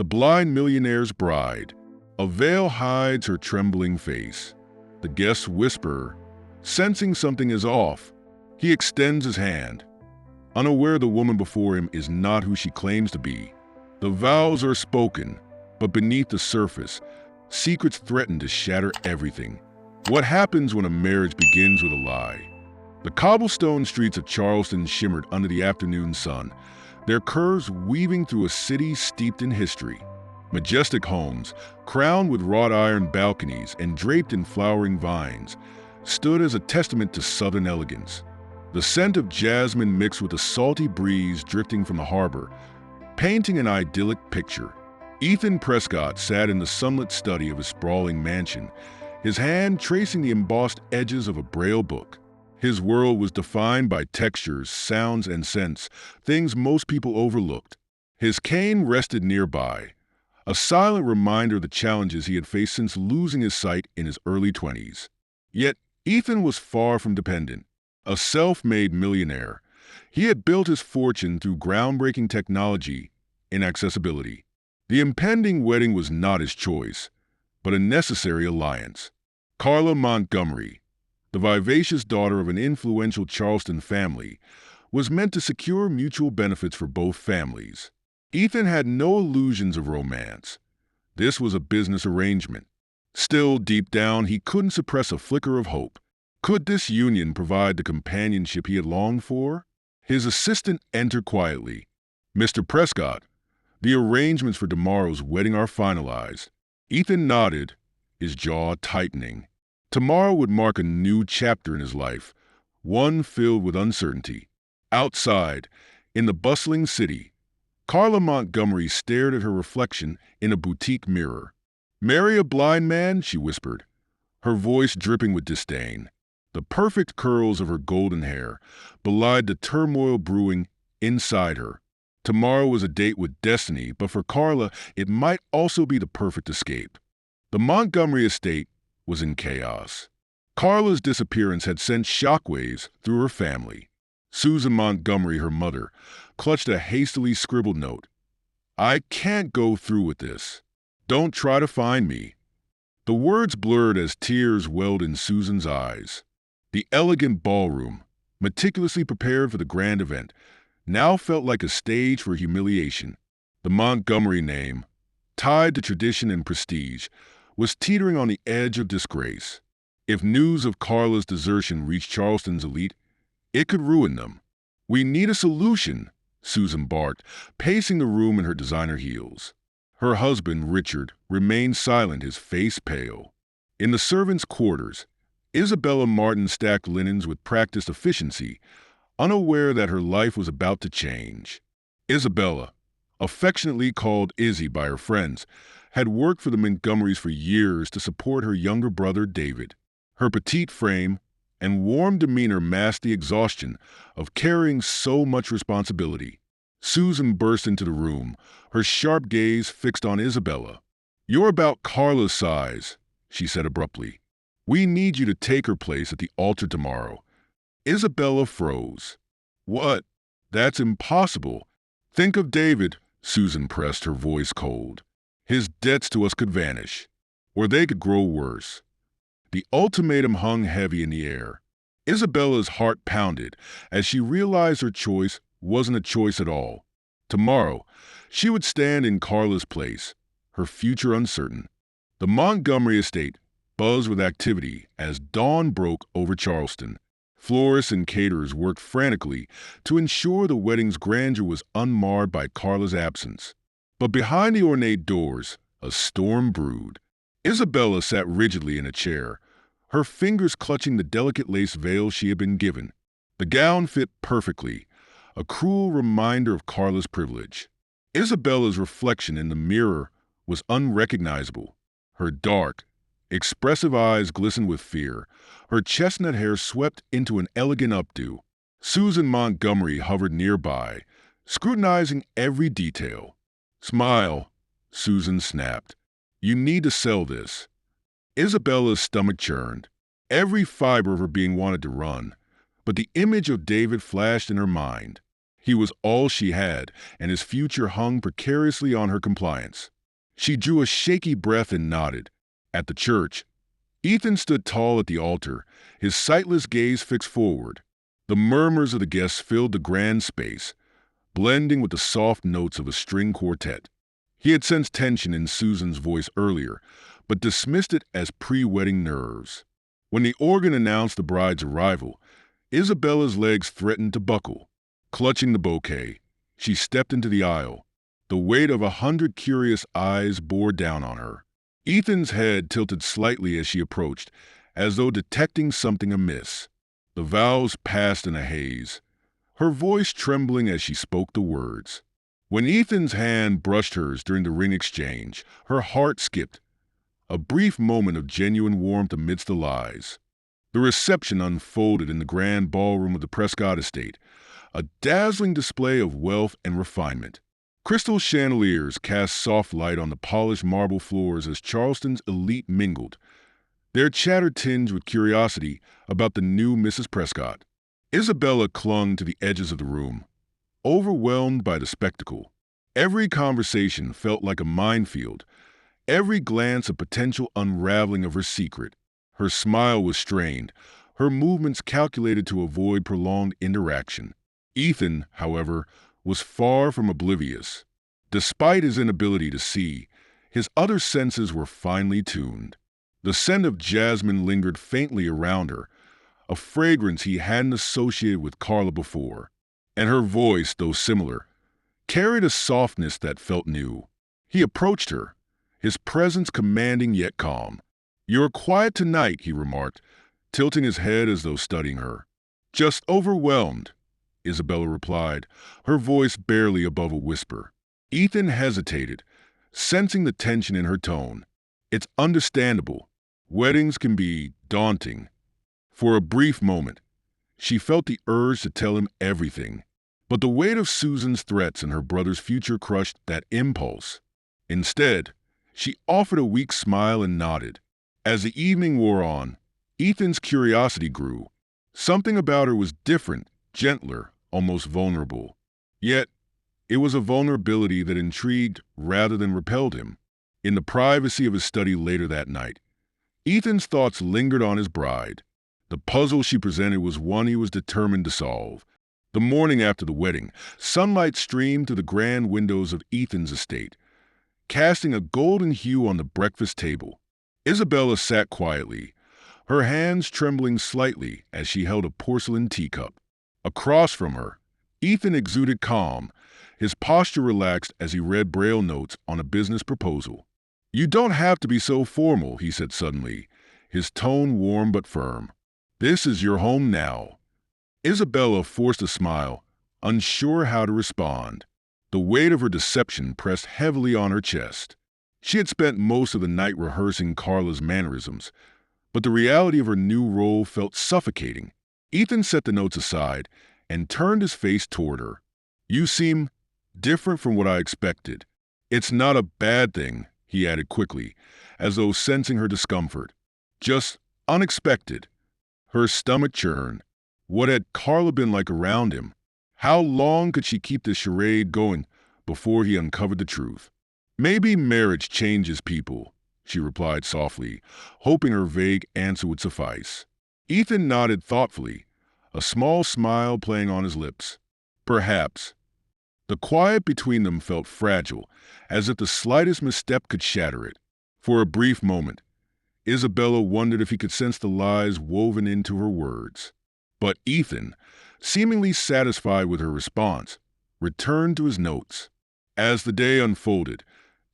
The blind millionaire's bride. A veil hides her trembling face. The guests whisper, sensing something is off. He extends his hand, unaware the woman before him is not who she claims to be. The vows are spoken, but beneath the surface, secrets threaten to shatter everything. What happens when a marriage begins with a lie? The cobblestone streets of Charleston shimmered under the afternoon sun, their curves weaving through a city steeped in history. Majestic homes, crowned with wrought iron balconies and draped in flowering vines, stood as a testament to Southern elegance. The scent of jasmine mixed with a salty breeze drifting from the harbor, painting an idyllic picture. Ethan Prescott sat in the sunlit study of his sprawling mansion, his hand tracing the embossed edges of a Braille book. His world was defined by textures, sounds, and scents, things most people overlooked. His cane rested nearby, a silent reminder of the challenges he had faced since losing his sight in his early 20s. Yet, Ethan was far from dependent. A self-made millionaire, he had built his fortune through groundbreaking technology and accessibility. The impending wedding was not his choice, but a necessary alliance. Carla Montgomery, the vivacious daughter of an influential Charleston family, was meant to secure mutual benefits for both families. Ethan had no illusions of romance. This was a business arrangement. Still, deep down, he couldn't suppress a flicker of hope. Could this union provide the companionship he had longed for? His assistant entered quietly. "Mr. Prescott, the arrangements for tomorrow's wedding are finalized." Ethan nodded, his jaw tightening. Tomorrow would mark a new chapter in his life, one filled with uncertainty. Outside, in the bustling city, Carla Montgomery stared at her reflection in a boutique mirror. "Marry a blind man?" she whispered, her voice dripping with disdain. The perfect curls of her golden hair belied the turmoil brewing inside her. Tomorrow was a date with destiny, but for Carla, it might also be the perfect escape. The Montgomery estate was in chaos. Carla's disappearance had sent shockwaves through her family. Susan Montgomery, her mother, clutched a hastily scribbled note. "I can't go through with this. Don't try to find me." The words blurred as tears welled in Susan's eyes. The elegant ballroom, meticulously prepared for the grand event, now felt like a stage for humiliation. The Montgomery name, tied to tradition and prestige, was teetering on the edge of disgrace. If news of Carla's desertion reached Charleston's elite, it could ruin them. "We need a solution," Susan barked, pacing the room in her designer heels. Her husband, Richard, remained silent, his face pale. In the servants' quarters, Isabella Martin stacked linens with practiced efficiency, unaware that her life was about to change. Isabella, affectionately called Izzy by her friends, had worked for the Montgomerys for years to support her younger brother, David. Her petite frame and warm demeanor masked the exhaustion of carrying so much responsibility. Susan burst into the room, her sharp gaze fixed on Isabella. "You're about Carla's size," she said abruptly. "We need you to take her place at the altar tomorrow." Isabella froze. "What? That's impossible." "Think of David," Susan pressed, her voice cold. "His debts to us could vanish, or they could grow worse." The ultimatum hung heavy in the air. Isabella's heart pounded as she realized her choice wasn't a choice at all. Tomorrow, she would stand in Carla's place, her future uncertain. The Montgomery estate buzzed with activity as dawn broke over Charleston. Florists and caterers worked frantically to ensure the wedding's grandeur was unmarred by Carla's absence. But behind the ornate doors, a storm brewed. Isabella sat rigidly in a chair, her fingers clutching the delicate lace veil she had been given. The gown fit perfectly, a cruel reminder of Carla's privilege. Isabella's reflection in the mirror was unrecognizable. Her dark, expressive eyes glistened with fear, her chestnut hair swept into an elegant updo. Susan Montgomery hovered nearby, scrutinizing every detail. "Smile," Susan snapped. "You need to sell this." Isabella's stomach churned, every fiber of her being wanted to run, but the image of David flashed in her mind. He was all she had, and his future hung precariously on her compliance. She drew a shaky breath and nodded. At the church, Ethan stood tall at the altar, his sightless gaze fixed forward. The murmurs of the guests filled the grand space, blending with the soft notes of a string quartet. He had sensed tension in Susan's voice earlier, but dismissed it as pre-wedding nerves. When the organ announced the bride's arrival, Isabella's legs threatened to buckle. Clutching the bouquet, she stepped into the aisle. The weight of 100 curious eyes bore down on her. Ethan's head tilted slightly as she approached, as though detecting something amiss. The vows passed in a haze, her voice trembling as she spoke the words. When Ethan's hand brushed hers during the ring exchange, her heart skipped. A brief moment of genuine warmth amidst the lies. The reception unfolded in the grand ballroom of the Prescott estate, a dazzling display of wealth and refinement. Crystal chandeliers cast soft light on the polished marble floors as Charleston's elite mingled, their chatter tinged with curiosity about the new Mrs. Prescott. Isabella clung to the edges of the room, overwhelmed by the spectacle. Every conversation felt like a minefield, every glance a potential unraveling of her secret. Her smile was strained, her movements calculated to avoid prolonged interaction. Ethan, however, was far from oblivious. Despite his inability to see, his other senses were finely tuned. The scent of jasmine lingered faintly around her, a fragrance he hadn't associated with Carla before. And her voice, though similar, carried a softness that felt new. He approached her, his presence commanding yet calm. "You're quiet tonight," he remarked, tilting his head as though studying her. "Just overwhelmed," Isabella replied, her voice barely above a whisper. Ethan hesitated, sensing the tension in her tone. It's understandable. Weddings can be daunting. For a brief moment, she felt the urge to tell him everything. But the weight of Susan's threats and her brother's future crushed that impulse. Instead, she offered a weak smile and nodded. As the evening wore on, Ethan's curiosity grew. Something about her was different, gentler, almost vulnerable. Yet, it was a vulnerability that intrigued rather than repelled him. In the privacy of his study later that night, Ethan's thoughts lingered on his bride. The puzzle she presented was one he was determined to solve. The morning after the wedding, sunlight streamed through the grand windows of Ethan's estate, casting a golden hue on the breakfast table. Isabella sat quietly, her hands trembling slightly as she held a porcelain teacup. Across from her, Ethan exuded calm, his posture relaxed as he read braille notes on a business proposal. "You don't have to be so formal," he said suddenly, his tone warm but firm. "This is your home now." Isabella forced a smile, unsure how to respond. The weight of her deception pressed heavily on her chest. She had spent most of the night rehearsing Carla's mannerisms, but the reality of her new role felt suffocating. Ethan set the notes aside and turned his face toward her. "You seem different from what I expected. It's not a bad thing," he added quickly, as though sensing her discomfort. "Just unexpected." Her stomach churned. What had Carla been like around him? How long could she keep this charade going before he uncovered the truth? "Maybe marriage changes people," she replied softly, hoping her vague answer would suffice. Ethan nodded thoughtfully, a small smile playing on his lips. "Perhaps." The quiet between them felt fragile, as if the slightest misstep could shatter it. For a brief moment, Isabella wondered if he could sense the lies woven into her words. But Ethan, seemingly satisfied with her response, returned to his notes. As the day unfolded,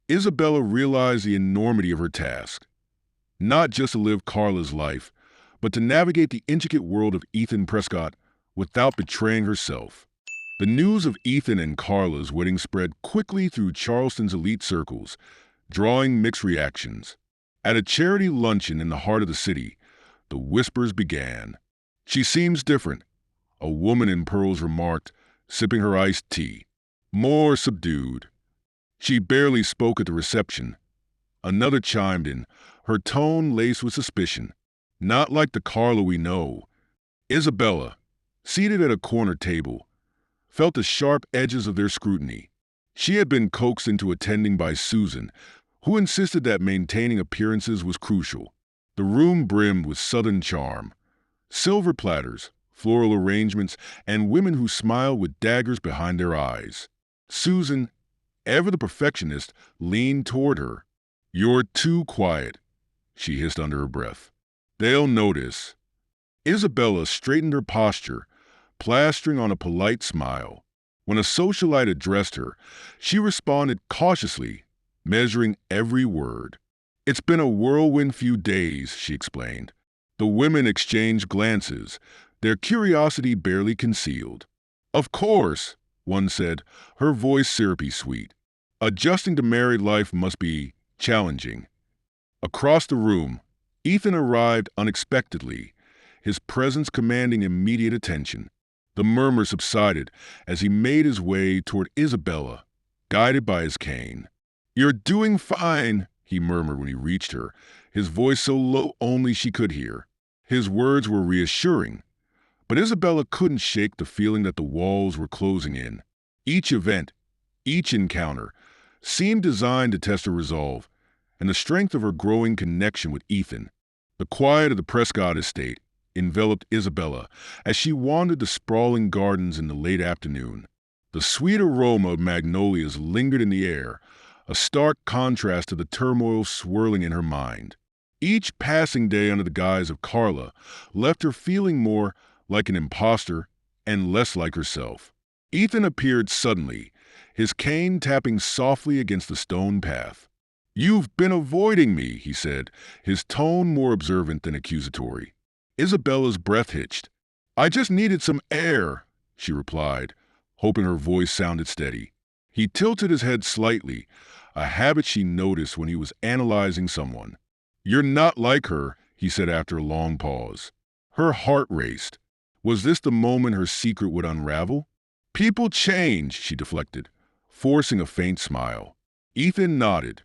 Isabella realized the enormity of her task. Not just to live Carla's life, but to navigate the intricate world of Ethan Prescott without betraying herself. The news of Ethan and Carla's wedding spread quickly through Charleston's elite circles, drawing mixed reactions. At a charity luncheon in the heart of the city, the whispers began. "She seems different," a woman in pearls remarked, sipping her iced tea. "More subdued." "She barely spoke at the reception," another chimed in, her tone laced with suspicion. "Not like the Carla we know." Isabella, seated at a corner table, felt the sharp edges of their scrutiny. She had been coaxed into attending by Susan, who insisted that maintaining appearances was crucial. The room brimmed with southern charm. Silver platters, floral arrangements, and women who smiled with daggers behind their eyes. Susan, ever the perfectionist, leaned toward her. "You're too quiet," she hissed under her breath. "They'll notice." Isabella straightened her posture, plastering on a polite smile. When a socialite addressed her, she responded cautiously, measuring every word. "It's been a whirlwind few days," she explained. The women exchanged glances, their curiosity barely concealed. "Of course," one said, her voice syrupy sweet. "Adjusting to married life must be challenging." Across the room, Ethan arrived unexpectedly, his presence commanding immediate attention. The murmur subsided as he made his way toward Isabella, guided by his cane. "You're doing fine," he murmured when he reached her, his voice so low only she could hear. His words were reassuring, but Isabella couldn't shake the feeling that the walls were closing in. Each event, each encounter, seemed designed to test her resolve and the strength of her growing connection with Ethan. The quiet of the Prescott estate enveloped Isabella as she wandered the sprawling gardens in the late afternoon. The sweet aroma of magnolias lingered in the air, a stark contrast to the turmoil swirling in her mind. Each passing day under the guise of Carla left her feeling more like an imposter and less like herself. Ethan appeared suddenly, his cane tapping softly against the stone path. "You've been avoiding me," he said, his tone more observant than accusatory. Isabella's breath hitched. "I just needed some air," she replied, hoping her voice sounded steady. He tilted his head slightly, a habit she noticed when he was analyzing someone. "You're not like her," he said after a long pause. Her heart raced. Was this the moment her secret would unravel? "People change," she deflected, forcing a faint smile. Ethan nodded,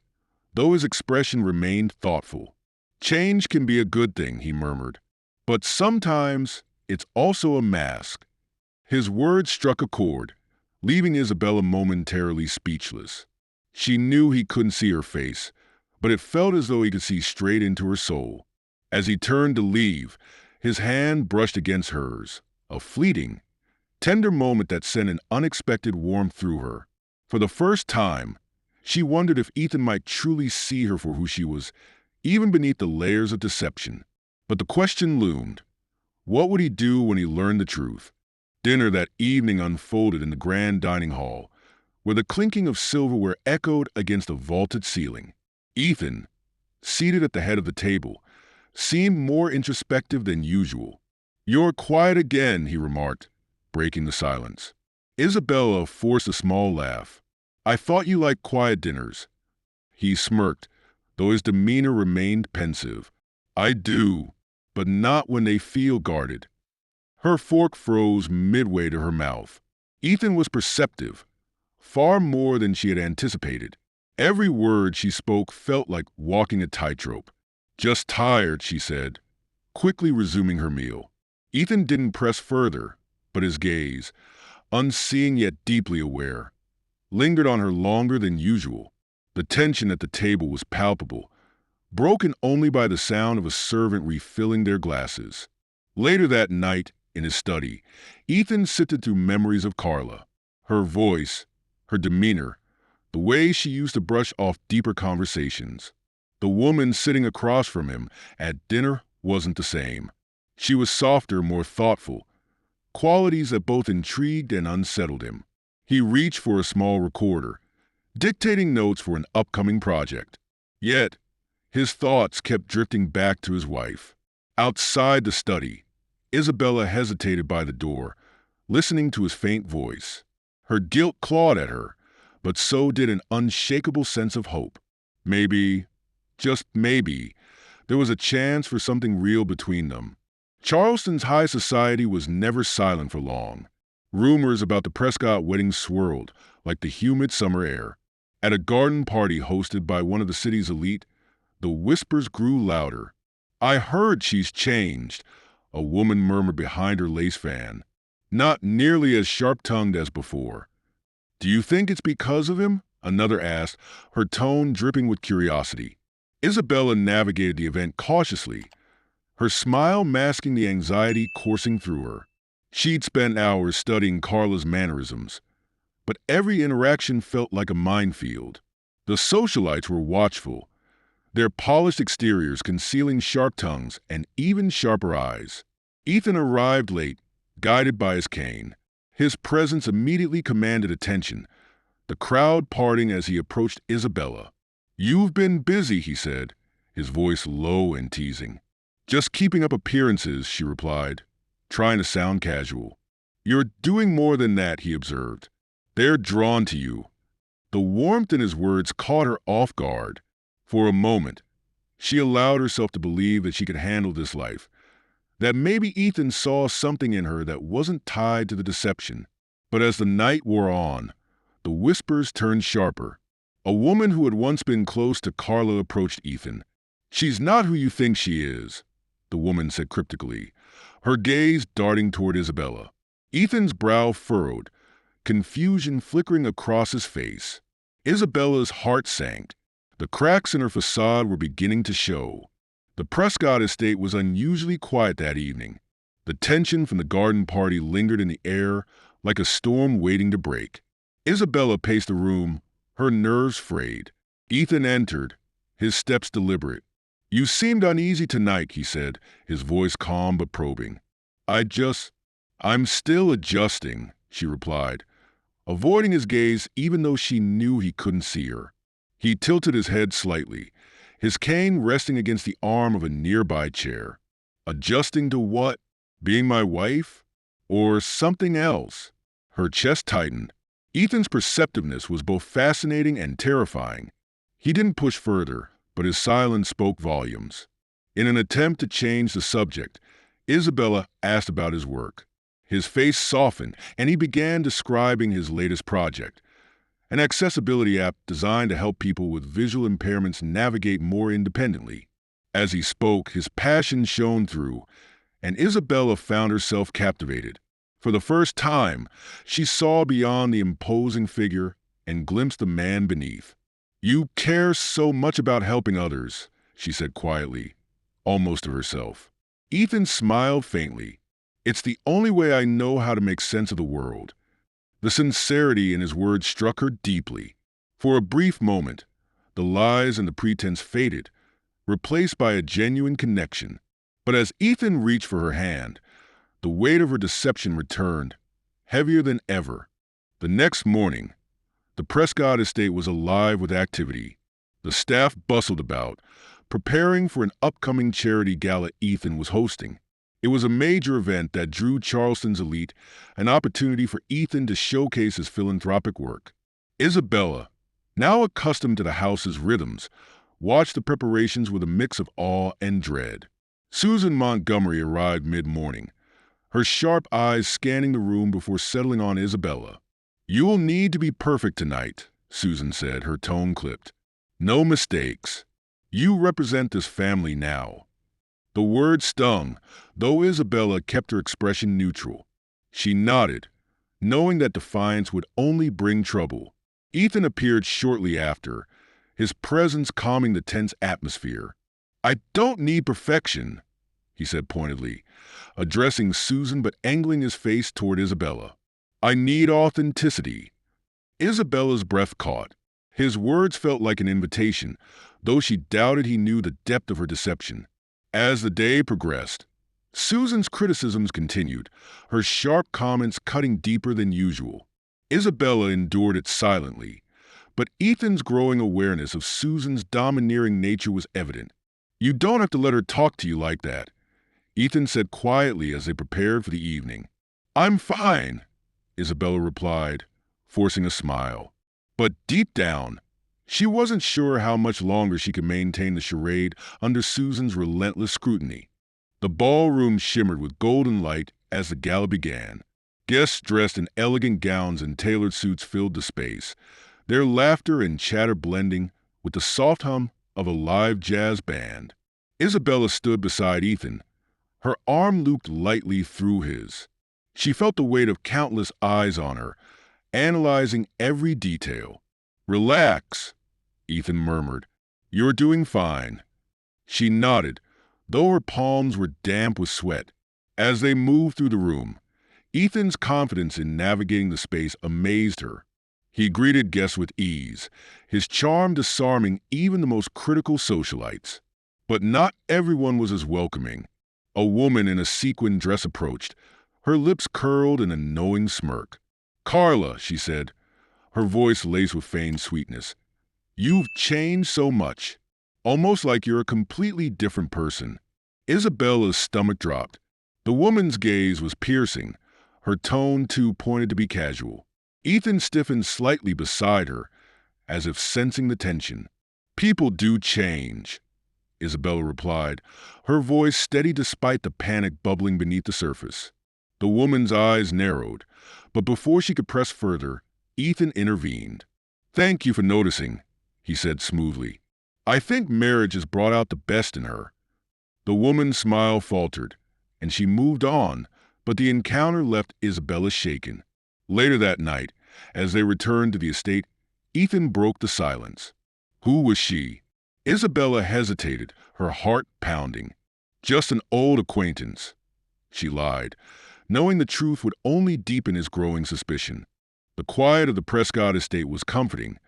though his expression remained thoughtful. "Change can be a good thing," he murmured. "But sometimes it's also a mask." His words struck a chord, leaving Isabella momentarily speechless. She knew he couldn't see her face, but it felt as though he could see straight into her soul. As he turned to leave, his hand brushed against hers, a fleeting, tender moment that sent an unexpected warmth through her. For the first time, she wondered if Ethan might truly see her for who she was, even beneath the layers of deception. But the question loomed. What would he do when he learned the truth? Dinner that evening unfolded in the grand dining hall, where the clinking of silverware echoed against a vaulted ceiling. Ethan, seated at the head of the table, seemed more introspective than usual. "You're quiet again," he remarked, breaking the silence. Isabella forced a small laugh. "I thought you liked quiet dinners." He smirked, though his demeanor remained pensive. "I do, but not when they feel guarded." Her fork froze midway to her mouth. Ethan was perceptive, far more than she had anticipated. Every word she spoke felt like walking a tightrope. "Just tired," she said, quickly resuming her meal. Ethan didn't press further, but his gaze, unseeing yet deeply aware, lingered on her longer than usual. The tension at the table was palpable, broken only by the sound of a servant refilling their glasses. Later that night, in his study, Ethan sifted through memories of Carla. Her voice, her demeanor, the way she used to brush off deeper conversations. The woman sitting across from him at dinner wasn't the same. She was softer, more thoughtful, qualities that both intrigued and unsettled him. He reached for a small recorder, dictating notes for an upcoming project. Yet, his thoughts kept drifting back to his wife. Outside the study, Isabella hesitated by the door, listening to his faint voice. Her guilt clawed at her, but so did an unshakable sense of hope. Maybe, just maybe, there was a chance for something real between them. Charleston's high society was never silent for long. Rumors about the Prescott wedding swirled like the humid summer air. At a garden party hosted by one of the city's elite, the whispers grew louder. "I heard she's changed," a woman murmured behind her lace fan. not nearly as sharp-tongued as before. "Do you think it's because of him?" another asked, her tone dripping with curiosity. Isabella navigated the event cautiously, her smile masking the anxiety coursing through her. She'd spent hours studying Carla's mannerisms, but every interaction felt like a minefield. The socialites were watchful, their polished exteriors concealing sharp tongues and even sharper eyes. Ethan arrived late, guided by his cane. His presence immediately commanded attention, the crowd parting as he approached Isabella. "You've been busy," he said, his voice low and teasing. "Just keeping up appearances," she replied, trying to sound casual. "You're doing more than that," he observed. "They're drawn to you." The warmth in his words caught her off guard. For a moment, she allowed herself to believe that she could handle this life, that maybe Ethan saw something in her that wasn't tied to the deception. But as the night wore on, the whispers turned sharper. A woman who had once been close to Carla approached Ethan. "She's not who you think she is," the woman said cryptically, her gaze darting toward Isabella. Ethan's brow furrowed, confusion flickering across his face. Isabella's heart sank. The cracks in her facade were beginning to show. The Prescott estate was unusually quiet that evening. The tension from the garden party lingered in the air like a storm waiting to break. Isabella paced the room, her nerves frayed. Ethan entered, his steps deliberate. "You seemed uneasy tonight," he said, his voice calm but probing. I'm still adjusting," she replied, avoiding his gaze even though she knew he couldn't see her. He tilted his head slightly, his cane resting against the arm of a nearby chair. "Adjusting to what? Being my wife? Or something else?" Her chest tightened. Ethan's perceptiveness was both fascinating and terrifying. He didn't push further, but his silence spoke volumes. In an attempt to change the subject, Isabella asked about his work. His face softened, and he began describing his latest project, an accessibility app designed to help people with visual impairments navigate more independently. As he spoke, his passion shone through, and Isabella found herself captivated. For the first time, she saw beyond the imposing figure and glimpsed the man beneath. "You care so much about helping others," she said quietly, almost to herself. Ethan smiled faintly. "It's the only way I know how to make sense of the world." The sincerity in his words struck her deeply. For a brief moment, the lies and the pretense faded, replaced by a genuine connection. But as Ethan reached for her hand, the weight of her deception returned, heavier than ever. The next morning, the Prescott estate was alive with activity. The staff bustled about, preparing for an upcoming charity gala Ethan was hosting. It was a major event that drew Charleston's elite, an opportunity for Ethan to showcase his philanthropic work. Isabella, now accustomed to the house's rhythms, watched the preparations with a mix of awe and dread. Susan Montgomery arrived mid-morning, her sharp eyes scanning the room before settling on Isabella. "You'll need to be perfect tonight," Susan said, her tone clipped. "No mistakes. You represent this family now." The word stung, though Isabella kept her expression neutral. She nodded, knowing that defiance would only bring trouble. Ethan appeared shortly after, his presence calming the tense atmosphere. "I don't need perfection," he said pointedly, addressing Susan but angling his face toward Isabella. "I need authenticity." Isabella's breath caught. His words felt like an invitation, though she doubted he knew the depth of her deception. As the day progressed, Susan's criticisms continued, her sharp comments cutting deeper than usual. Isabella endured it silently, but Ethan's growing awareness of Susan's domineering nature was evident. "You don't have to let her talk to you like that," Ethan said quietly as they prepared for the evening. "I'm fine," Isabella replied, forcing a smile. But deep down, she wasn't sure how much longer she could maintain the charade under Susan's relentless scrutiny. The ballroom shimmered with golden light as the gala began. Guests dressed in elegant gowns and tailored suits filled the space, their laughter and chatter blending with the soft hum of a live jazz band. Isabella stood beside Ethan, her arm looped lightly through his. She felt the weight of countless eyes on her, analyzing every detail. "Relax," Ethan murmured. "You're doing fine." She nodded, though her palms were damp with sweat. As they moved through the room, Ethan's confidence in navigating the space amazed her. He greeted guests with ease, his charm disarming even the most critical socialites. But not everyone was as welcoming. A woman in a sequin dress approached, her lips curled in a knowing smirk. "Carla," she said, her voice laced with feigned sweetness. "You've changed so much, almost like you're a completely different person." Isabella's stomach dropped. The woman's gaze was piercing, her tone too pointed to be casual. Ethan stiffened slightly beside her, as if sensing the tension. "People do change," Isabella replied, her voice steady despite the panic bubbling beneath the surface. The woman's eyes narrowed, but before she could press further, Ethan intervened. "Thank you for noticing," he said smoothly. "I think marriage has brought out the best in her." The woman's smile faltered, and she moved on, but the encounter left Isabella shaken. Later that night, as they returned to the estate, Ethan broke the silence. Who was she? Isabella hesitated, her heart pounding. "Just an old acquaintance," she lied, knowing the truth would only deepen his growing suspicion. The quiet of the Prescott estate was comforting,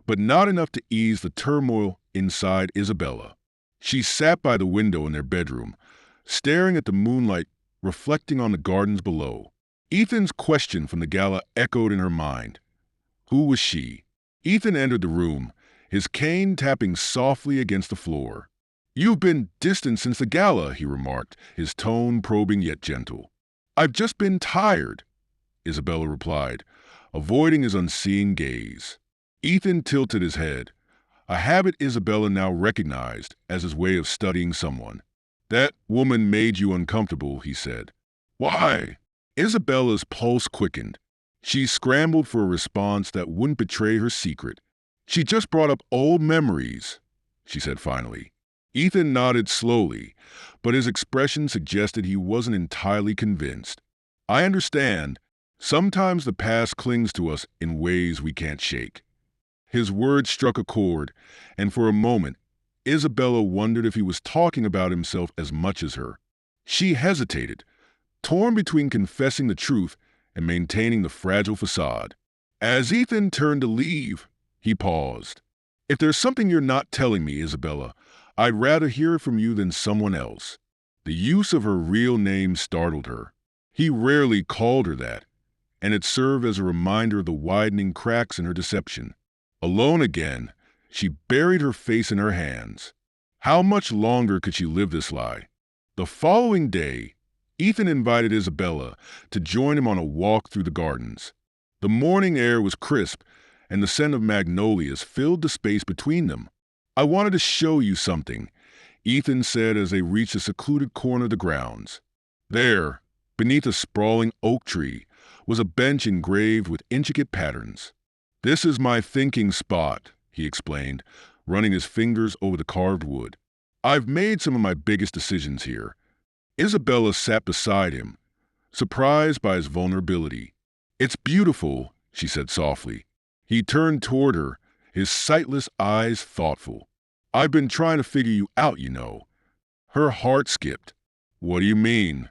but not enough to ease the turmoil inside Isabella. She sat by the window in their bedroom, staring at the moonlight reflecting on the gardens below. Ethan's question from the gala echoed in her mind. Who was she? Ethan entered the room, his cane tapping softly against the floor. "You've been distant since the gala," he remarked, his tone probing yet gentle. "I've just been tired," Isabella replied, avoiding his unseeing gaze. Ethan tilted his head, a habit Isabella now recognized as his way of studying someone. "That woman made you uncomfortable," he said. "Why?" Isabella's pulse quickened. She scrambled for a response that wouldn't betray her secret. "She just brought up old memories," she said finally. Ethan nodded slowly, but his expression suggested he wasn't entirely convinced. "I understand. Sometimes the past clings to us in ways we can't shake." His words struck a chord, and for a moment, Isabella wondered if he was talking about himself as much as her. She hesitated, torn between confessing the truth and maintaining the fragile facade. As Ethan turned to leave, he paused. "If there's something you're not telling me, Isabella, I'd rather hear it from you than someone else." The use of her real name startled her. He rarely called her that, and it served as a reminder of the widening cracks in her deception. Alone again, she buried her face in her hands. How much longer could she live this lie? The following day, Ethan invited Isabella to join him on a walk through the gardens. The morning air was crisp, and the scent of magnolias filled the space between them. "I wanted to show you something," Ethan said as they reached a secluded corner of the grounds. There, beneath a sprawling oak tree, was a bench engraved with intricate patterns. "This is my thinking spot," he explained, running his fingers over the carved wood. "I've made some of my biggest decisions here." Isabella sat beside him, surprised by his vulnerability. "It's beautiful," she said softly. He turned toward her, his sightless eyes thoughtful. "I've been trying to figure you out, you know." Her heart skipped. "What do you mean?"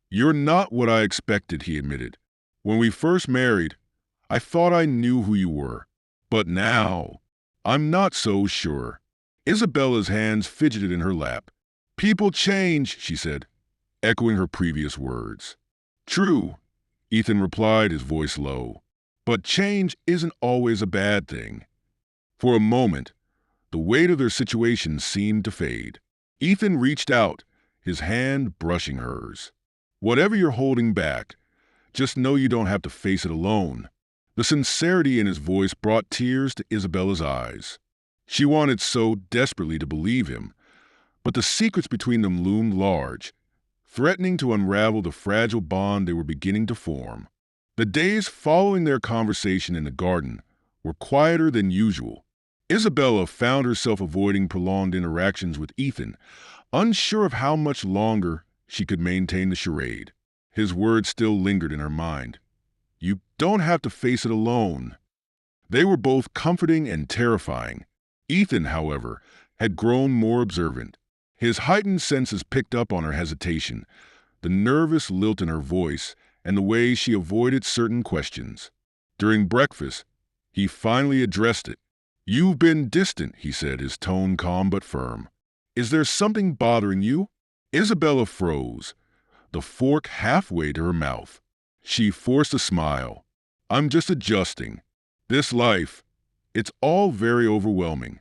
"You're not what I expected," he admitted. "When we first married, I thought I knew who you were. But now, I'm not so sure." Isabella's hands fidgeted in her lap. "People change," she said, echoing her previous words. "True," Ethan replied, his voice low. "But change isn't always a bad thing." For a moment, the weight of their situation seemed to fade. Ethan reached out, his hand brushing hers. "Whatever you're holding back, just know you don't have to face it alone." The sincerity in his voice brought tears to Isabella's eyes. She wanted so desperately to believe him, but the secrets between them loomed large, threatening to unravel the fragile bond they were beginning to form. The days following their conversation in the garden were quieter than usual. Isabella found herself avoiding prolonged interactions with Ethan, unsure of how much longer she could maintain the charade. His words still lingered in her mind. You don't have to face it alone. They were both comforting and terrifying. Ethan, however, had grown more observant. His heightened senses picked up on her hesitation, the nervous lilt in her voice, and the way she avoided certain questions. During breakfast, he finally addressed it. You've been distant, he said, his tone calm but firm. Is there something bothering you? Isabella froze, the fork halfway to her mouth. She forced a smile. I'm just adjusting. This life, it's all very overwhelming.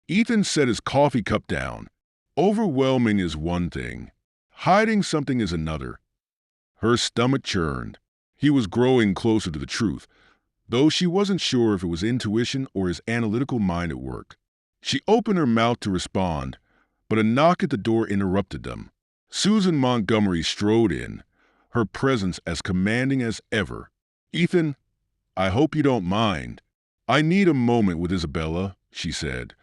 Ethan set his coffee cup down. Overwhelming is one thing. Hiding something is another. Her stomach churned. He was growing closer to the truth, though she wasn't sure if it was intuition or his analytical mind at work. She opened her mouth to respond, but a knock at the door interrupted them. Susan Montgomery strode in, her presence as commanding as ever. Ethan, I hope you don't mind. I need a moment with Isabella, she said,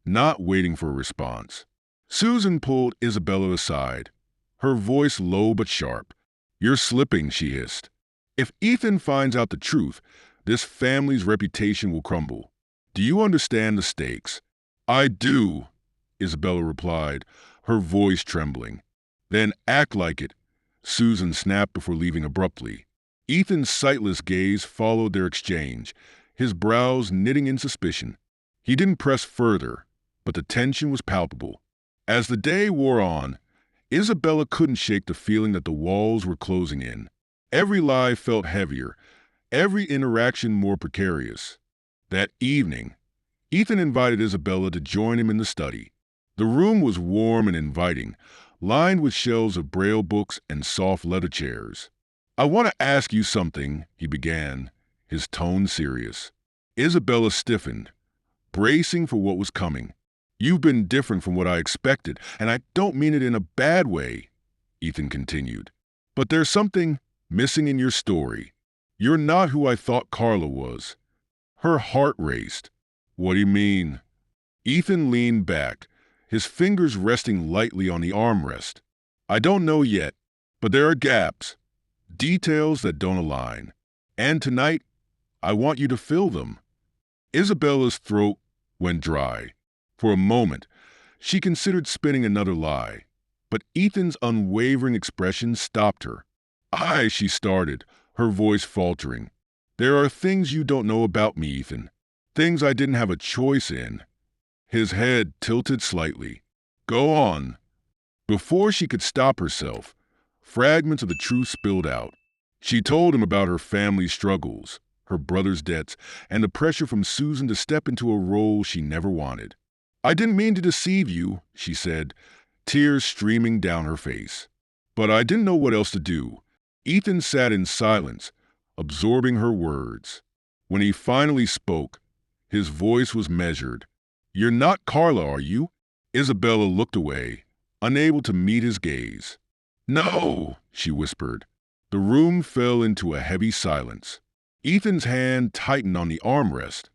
not waiting for a response. Susan pulled Isabella aside, her voice low but sharp. You're slipping, she hissed. If Ethan finds out the truth, this family's reputation will crumble. Do you understand the stakes? I do, Isabella replied, her voice trembling. Then act like it, Susan snapped before leaving abruptly. Ethan's sightless gaze followed their exchange, his brows knitting in suspicion. He didn't press further, but the tension was palpable. As the day wore on, Isabella couldn't shake the feeling that the walls were closing in. Every lie felt heavier, every interaction more precarious. That evening, Ethan invited Isabella to join him in the study. The room was warm and inviting, lined with shelves of Braille books and soft leather chairs. I want to ask you something, he began, his tone serious. Isabella stiffened, bracing for what was coming. You've been different from what I expected, and I don't mean it in a bad way, Ethan continued. But there's something missing in your story. You're not who I thought Carla was. Her heart raced. What do you mean? Ethan leaned back, his fingers resting lightly on the armrest. I don't know yet, but there are gaps, details that don't align. And tonight, I want you to fill them. Isabella's throat went dry. For a moment, she considered spinning another lie, but Ethan's unwavering expression stopped her. She started, her voice faltering. There are things you don't know about me, Ethan. Things I didn't have a choice in. His head tilted slightly. Go on. Before she could stop herself, fragments of the truth spilled out. She told him about her family's struggles, her brother's debts, and the pressure from Susan to step into a role she never wanted. I didn't mean to deceive you, she said, tears streaming down her face. But I didn't know what else to do. Ethan sat in silence, absorbing her words. When he finally spoke, his voice was measured. You're not Carla, are you? Isabella looked away, unable to meet his gaze. No, she whispered. The room fell into a heavy silence. Ethan's hand tightened on the armrest,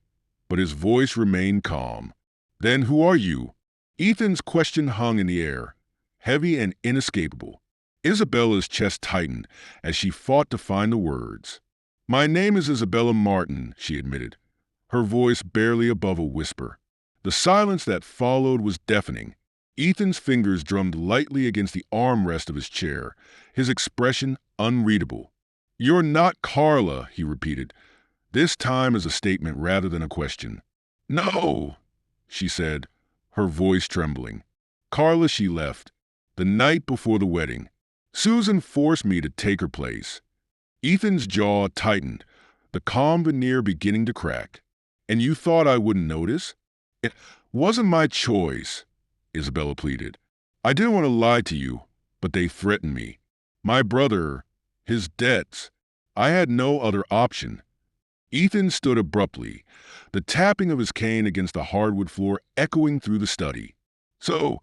but his voice remained calm. Then who are you? Ethan's question hung in the air, heavy and inescapable. Isabella's chest tightened as she fought to find the words. My name is Isabella Martin, she admitted, her voice barely above a whisper. The silence that followed was deafening. Ethan's fingers drummed lightly against the armrest of his chair, his expression unreadable. You're not Carla, he repeated, this time as a statement rather than a question. No, she said, her voice trembling. Carla, she left, the night before the wedding. Susan forced me to take her place. Ethan's jaw tightened, the calm veneer beginning to crack. And you thought I wouldn't notice? It wasn't my choice, Isabella pleaded. I didn't want to lie to you, but they threatened me. My brother, his debts. I had no other option. Ethan stood abruptly, the tapping of his cane against the hardwood floor echoing through the study. So,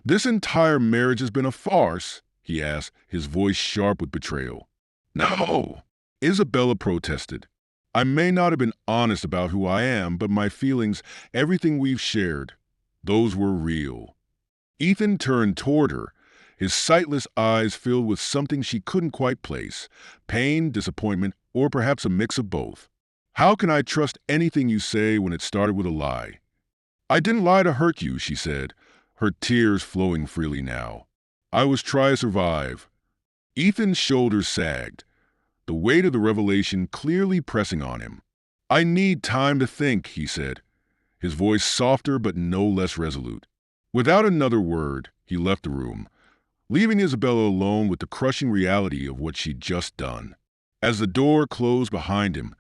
this entire marriage has been a farce? He asked, his voice sharp with betrayal. No, Isabella protested. I may not have been honest about who I am, but my feelings, everything we've shared, those were real. Ethan turned toward her, his sightless eyes filled with something she couldn't quite place: pain, disappointment, or perhaps a mix of both. "How can I trust anything you say when it started with a lie?" "I didn't lie to hurt you," she said, her tears flowing freely now. "I was trying to survive." Ethan's shoulders sagged, the weight of the revelation clearly pressing on him. "I need time to think," he said, his voice softer but no less resolute. Without another word, he left the room, leaving Isabella alone with the crushing reality of what she'd just done. As the door closed behind him,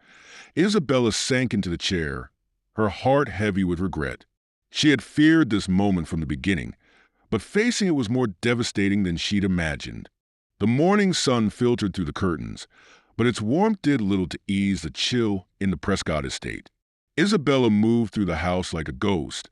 Isabella sank into the chair, her heart heavy with regret. She had feared this moment from the beginning, but facing it was more devastating than she'd imagined. The morning sun filtered through the curtains, but its warmth did little to ease the chill in the Prescott estate. Isabella moved through the house like a ghost,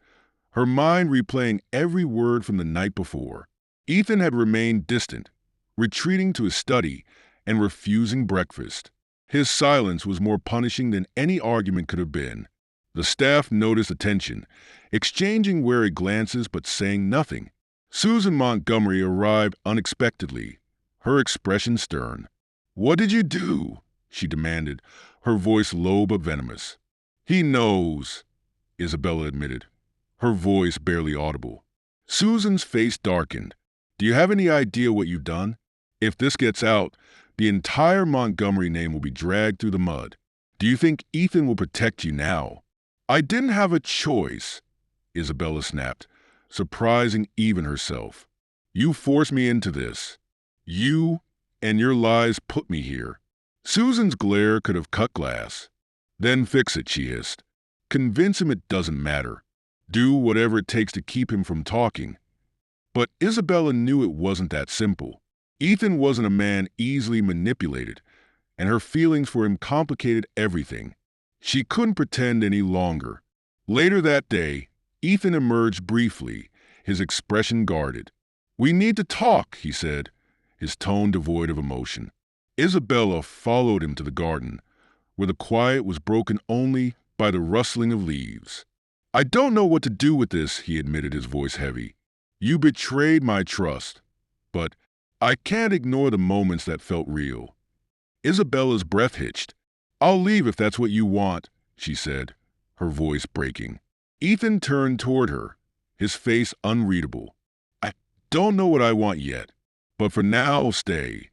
her mind replaying every word from the night before. Ethan had remained distant, retreating to his study and refusing breakfast. His silence was more punishing than any argument could have been. The staff noticed the tension, exchanging wary glances but saying nothing. Susan Montgomery arrived unexpectedly, her expression stern. "What did you do?" she demanded, her voice low but venomous. "He knows," Isabella admitted, her voice barely audible. Susan's face darkened. "Do you have any idea what you've done? If this gets out, the entire Montgomery name will be dragged through the mud. Do you think Ethan will protect you now?" "I didn't have a choice," Isabella snapped, surprising even herself. "You forced me into this. You and your lies put me here." Susan's glare could have cut glass. "Then fix it," she hissed. "Convince him it doesn't matter. Do whatever it takes to keep him from talking." But Isabella knew it wasn't that simple. Ethan wasn't a man easily manipulated, and her feelings for him complicated everything. She couldn't pretend any longer. Later that day, Ethan emerged briefly, his expression guarded. "We need to talk," he said, his tone devoid of emotion. Isabella followed him to the garden, where the quiet was broken only by the rustling of leaves. "I don't know what to do with this," he admitted, his voice heavy. "You betrayed my trust, but I can't ignore the moments that felt real." Isabella's breath hitched. "I'll leave if that's what you want," she said, her voice breaking. Ethan turned toward her, his face unreadable. "I don't know what I want yet, but for now I'll stay."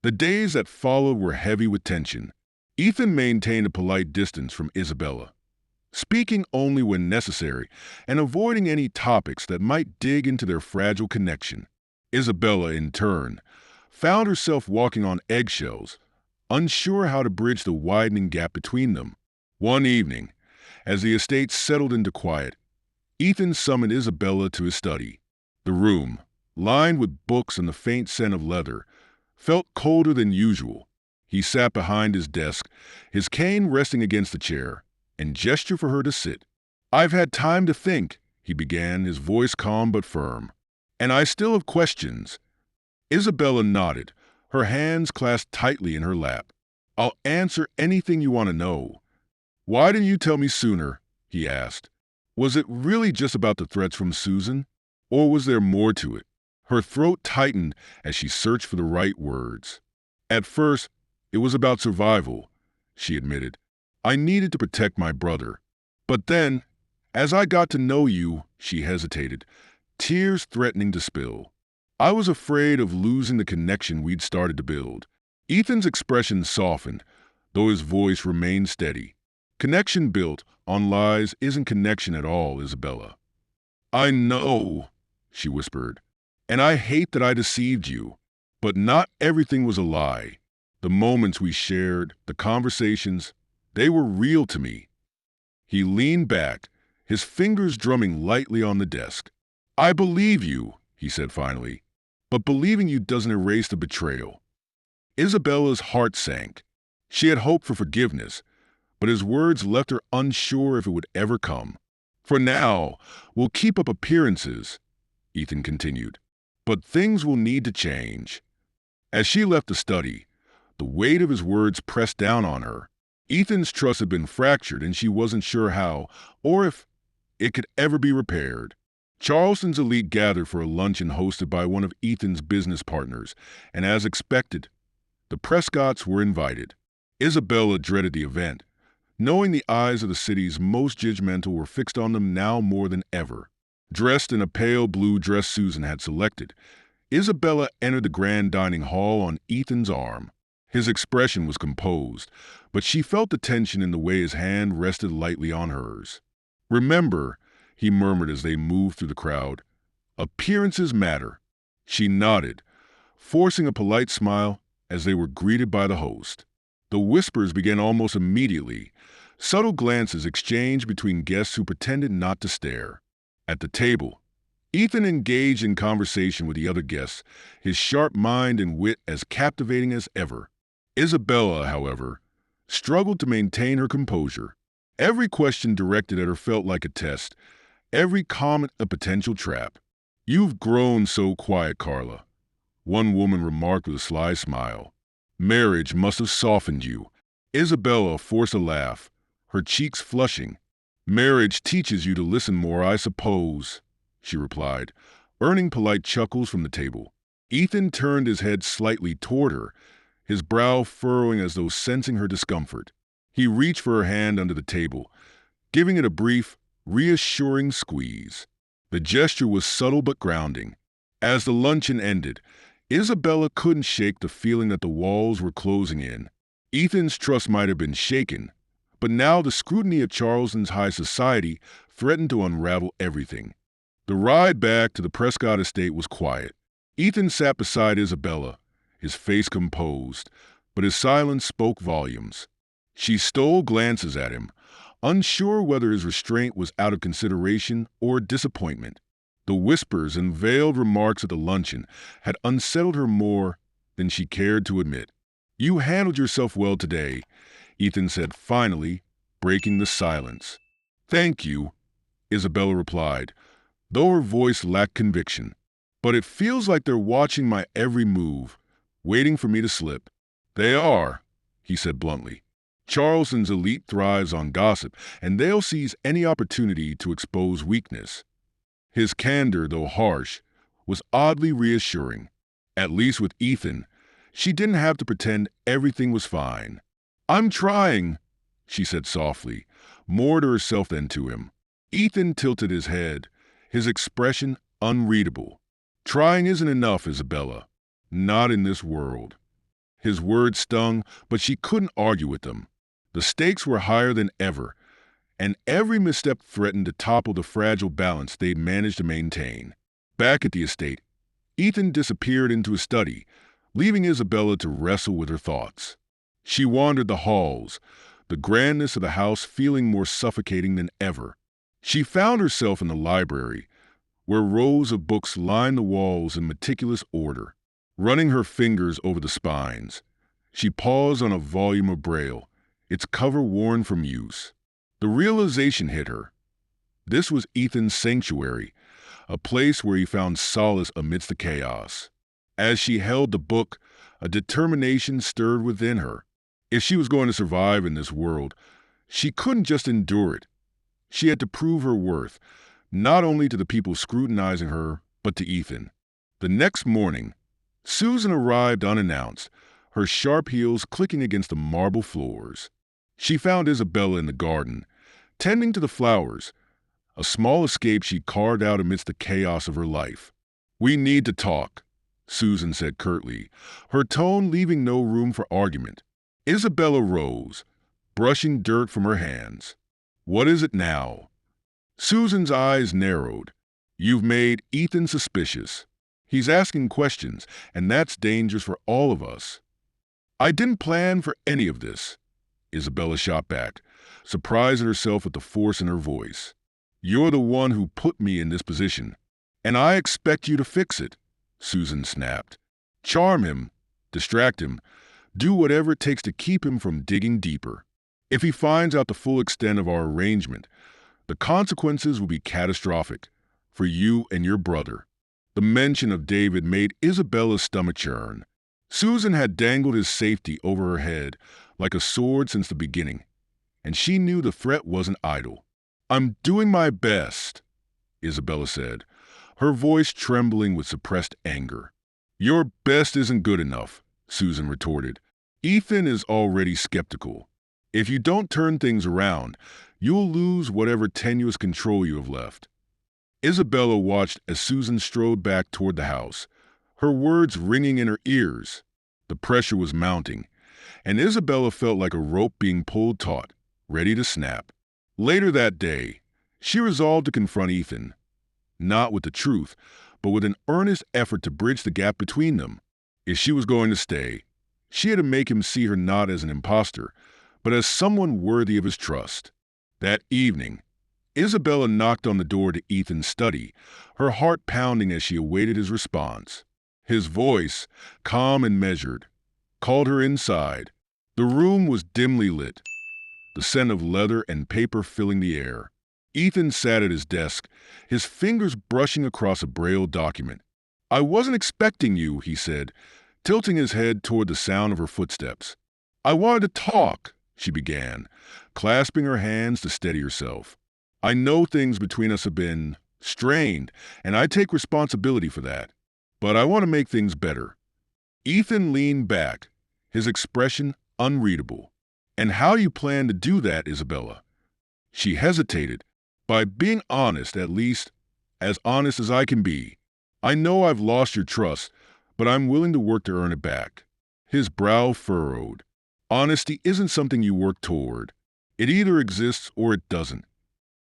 The days that followed were heavy with tension. Ethan maintained a polite distance from Isabella, speaking only when necessary and avoiding any topics that might dig into their fragile connection. Isabella, in turn, found herself walking on eggshells, unsure how to bridge the widening gap between them. One evening, as the estate settled into quiet, Ethan summoned Isabella to his study. The room, lined with books and the faint scent of leather, felt colder than usual. He sat behind his desk, his cane resting against the chair, and gestured for her to sit. "I've had time to think," he began, his voice calm but firm. "And I still have questions." Isabella nodded, her hands clasped tightly in her lap. "I'll answer anything you want to know." "Why didn't you tell me sooner?" he asked. Was it really just about the threats from Susan? Or was there more to it? Her throat tightened as she searched for the right words. "At first, it was about survival," she admitted. "I needed to protect my brother. But then, as I got to know you," she hesitated, tears threatening to spill. "I was afraid of losing the connection we'd started to build." Ethan's expression softened, though his voice remained steady. "Connection built on lies isn't connection at all, Isabella." "I know," she whispered, "and I hate that I deceived you. But not everything was a lie. The moments we shared, the conversations, they were real to me." He leaned back, his fingers drumming lightly on the desk. "I believe you," he said finally, "but believing you doesn't erase the betrayal." Isabella's heart sank. She had hoped for forgiveness, but his words left her unsure if it would ever come. "For now, we'll keep up appearances," Ethan continued, "but things will need to change." As she left the study, the weight of his words pressed down on her. Ethan's trust had been fractured and she wasn't sure how, or if it could ever be repaired. Charleston's elite gathered for a luncheon hosted by one of Ethan's business partners, and as expected, the Prescotts were invited. Isabella dreaded the event, knowing the eyes of the city's most judgmental were fixed on them now more than ever. Dressed in a pale blue dress Susan had selected, Isabella entered the grand dining hall on Ethan's arm. His expression was composed, but she felt the tension in the way his hand rested lightly on hers. "Remember," he murmured as they moved through the crowd, "appearances matter." She nodded, forcing a polite smile as they were greeted by the host. The whispers began almost immediately, subtle glances exchanged between guests who pretended not to stare. At the table, Ethan engaged in conversation with the other guests, his sharp mind and wit as captivating as ever. Isabella, however, struggled to maintain her composure. Every question directed at her felt like a test, every comment a potential trap. "You've grown so quiet, Carla," one woman remarked with a sly smile. "Marriage must have softened you." Isabella forced a laugh, her cheeks flushing. "Marriage teaches you to listen more, I suppose," she replied, earning polite chuckles from the table. Ethan turned his head slightly toward her, his brow furrowing as though sensing her discomfort. He reached for her hand under the table, giving it a brief, reassuring squeeze. The gesture was subtle but grounding. As the luncheon ended, Isabella couldn't shake the feeling that the walls were closing in. Ethan's trust might have been shaken, but now the scrutiny of Charleston's high society threatened to unravel everything. The ride back to the Prescott estate was quiet. Ethan sat beside Isabella, his face composed, but his silence spoke volumes. She stole glances at him, unsure whether his restraint was out of consideration or disappointment. The whispers and veiled remarks at the luncheon had unsettled her more than she cared to admit. "You handled yourself well today," Ethan said finally, breaking the silence. "Thank you," Isabella replied, though her voice lacked conviction. "But it feels like they're watching my every move, waiting for me to slip." "They are," he said bluntly. "Charleston's elite thrives on gossip, and they'll seize any opportunity to expose weakness." His candor, though harsh, was oddly reassuring. At least with Ethan, she didn't have to pretend everything was fine. "I'm trying," she said softly, more to herself than to him. Ethan tilted his head, his expression unreadable. "Trying isn't enough, Isabella. Not in this world." His words stung, but she couldn't argue with them. The stakes were higher than ever, and every misstep threatened to topple the fragile balance they'd managed to maintain. Back at the estate, Ethan disappeared into his study, leaving Isabella to wrestle with her thoughts. She wandered the halls, the grandness of the house feeling more suffocating than ever. She found herself in the library, where rows of books lined the walls in meticulous order. Running her fingers over the spines, she paused on a volume of Braille, its cover worn from use. The realization hit her. This was Ethan's sanctuary, a place where he found solace amidst the chaos. As she held the book, a determination stirred within her. If she was going to survive in this world, she couldn't just endure it. She had to prove her worth, not only to the people scrutinizing her, but to Ethan. The next morning, Susan arrived unannounced, her sharp heels clicking against the marble floors. She found Isabella in the garden, tending to the flowers, a small escape she carved out amidst the chaos of her life. "We need to talk," Susan said curtly, her tone leaving no room for argument. Isabella rose, brushing dirt from her hands. "What is it now?" Susan's eyes narrowed. "You've made Ethan suspicious. He's asking questions, and that's dangerous for all of us." "I didn't plan for any of this," Isabella shot back, surprised at herself at the force in her voice. "You're the one who put me in this position, and I expect you to fix it," Susan snapped. "Charm him, distract him, do whatever it takes to keep him from digging deeper. If he finds out the full extent of our arrangement, the consequences will be catastrophic for you and your brother." The mention of David made Isabella's stomach churn. Susan had dangled his safety over her head like a sword since the beginning, and she knew the threat wasn't idle. "I'm doing my best," Isabella said, her voice trembling with suppressed anger. Your best isn't good enough, Susan retorted. Ethan is already skeptical. If you don't turn things around, you'll lose whatever tenuous control you have left. Isabella watched as Susan strode back toward the house, her words ringing in her ears. The pressure was mounting, and Isabella felt like a rope being pulled taut, ready to snap. Later that day, she resolved to confront Ethan, not with the truth, but with an earnest effort to bridge the gap between them. If she was going to stay, she had to make him see her not as an imposter, but as someone worthy of his trust. That evening, Isabella knocked on the door to Ethan's study, her heart pounding as she awaited his response. His voice, calm and measured, called her inside. The room was dimly lit, the scent of leather and paper filling the air. Ethan sat at his desk, his fingers brushing across a braille document. I wasn't expecting you, he said, tilting his head toward the sound of her footsteps. I wanted to talk, she began, clasping her hands to steady herself. I know things between us have been strained, and I take responsibility for that. But I want to make things better. Ethan leaned back, his expression unreadable. And how you plan to do that, Isabella? She hesitated. By being honest, at least, as honest as I can be. I know I've lost your trust, but I'm willing to work to earn it back. His brow furrowed. Honesty isn't something you work toward. It either exists or it doesn't.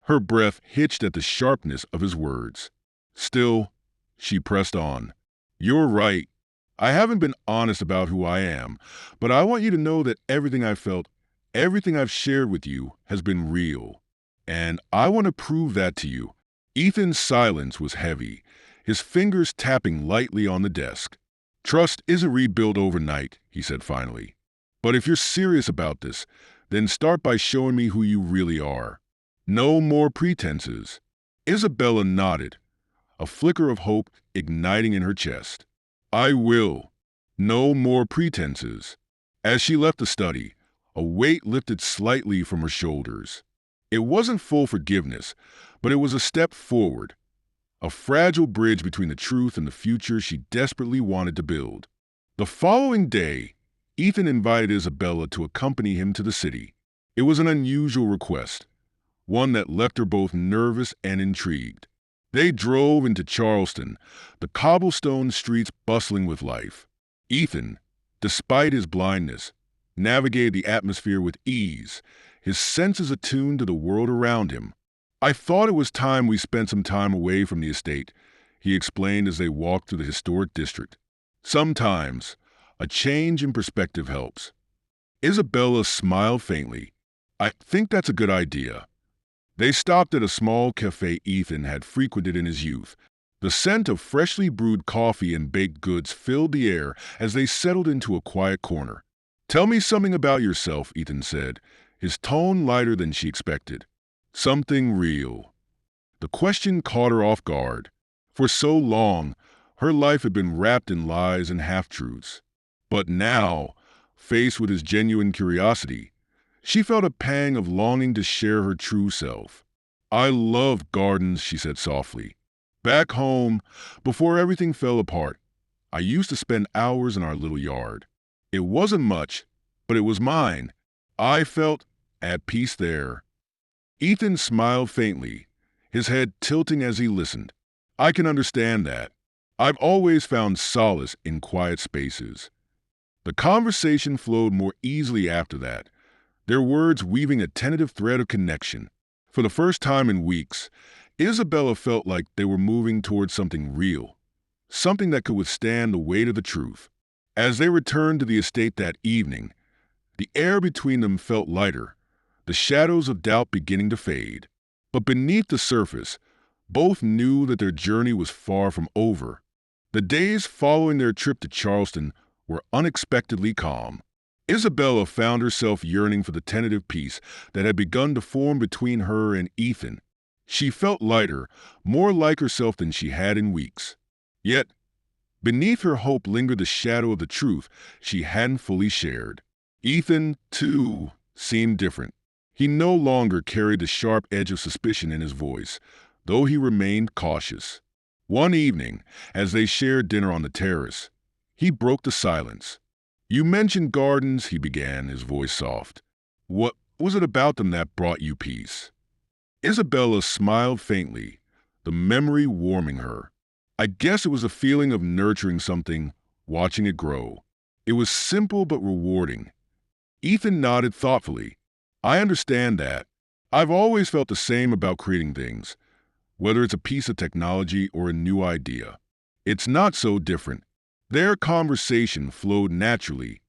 Her breath hitched at the sharpness of his words. Still, she pressed on. You're right. I haven't been honest about who I am, but I want you to know that everything I've felt, everything I've shared with you has been real. And I want to prove that to you. Ethan's silence was heavy, his fingers tapping lightly on the desk. Trust isn't rebuilt overnight, he said finally. But if you're serious about this, then start by showing me who you really are. No more pretenses. Isabella nodded, a flicker of hope igniting in her chest. I will. No more pretenses. As she left the study, a weight lifted slightly from her shoulders. It wasn't full forgiveness, but it was a step forward, a fragile bridge between the truth and the future she desperately wanted to build. The following day, Ethan invited Isabella to accompany him to the city. It was an unusual request, one that left her both nervous and intrigued. They drove into Charleston, the cobblestone streets bustling with life. Ethan, despite his blindness, navigated the atmosphere with ease, his senses attuned to the world around him. I thought it was time we spent some time away from the estate, he explained as they walked through the historic district. Sometimes, a change in perspective helps. Isabella smiled faintly. I think that's a good idea. They stopped at a small cafe Ethan had frequented in his youth. The scent of freshly brewed coffee and baked goods filled the air as they settled into a quiet corner. Tell me something about yourself, Ethan said, his tone lighter than she expected. Something real. The question caught her off guard. For so long, her life had been wrapped in lies and half-truths. But now, faced with his genuine curiosity, she felt a pang of longing to share her true self. I love gardens, she said softly. Back home, before everything fell apart, I used to spend hours in our little yard. It wasn't much, but it was mine. I felt at peace there. Ethan smiled faintly, his head tilting as he listened. I can understand that. I've always found solace in quiet spaces. The conversation flowed more easily after that, their words weaving a tentative thread of connection. For the first time in weeks, Isabella felt like they were moving towards something real, something that could withstand the weight of the truth. As they returned to the estate that evening, the air between them felt lighter, the shadows of doubt beginning to fade. But beneath the surface, both knew that their journey was far from over. The days following their trip to Charleston were unexpectedly calm. Isabella found herself yearning for the tentative peace that had begun to form between her and Ethan. She felt lighter, more like herself than she had in weeks. Yet, beneath her hope lingered the shadow of the truth she hadn't fully shared. Ethan, too, seemed different. He no longer carried the sharp edge of suspicion in his voice, though he remained cautious. One evening, as they shared dinner on the terrace, he broke the silence. "You mentioned gardens," he began, his voice soft. "What was it about them that brought you peace?" Isabella smiled faintly, the memory warming her. "I guess it was a feeling of nurturing something, watching it grow. It was simple but rewarding." Ethan nodded thoughtfully. "I understand that. I've always felt the same about creating things, whether it's a piece of technology or a new idea. It's not so different." Their conversation flowed naturally,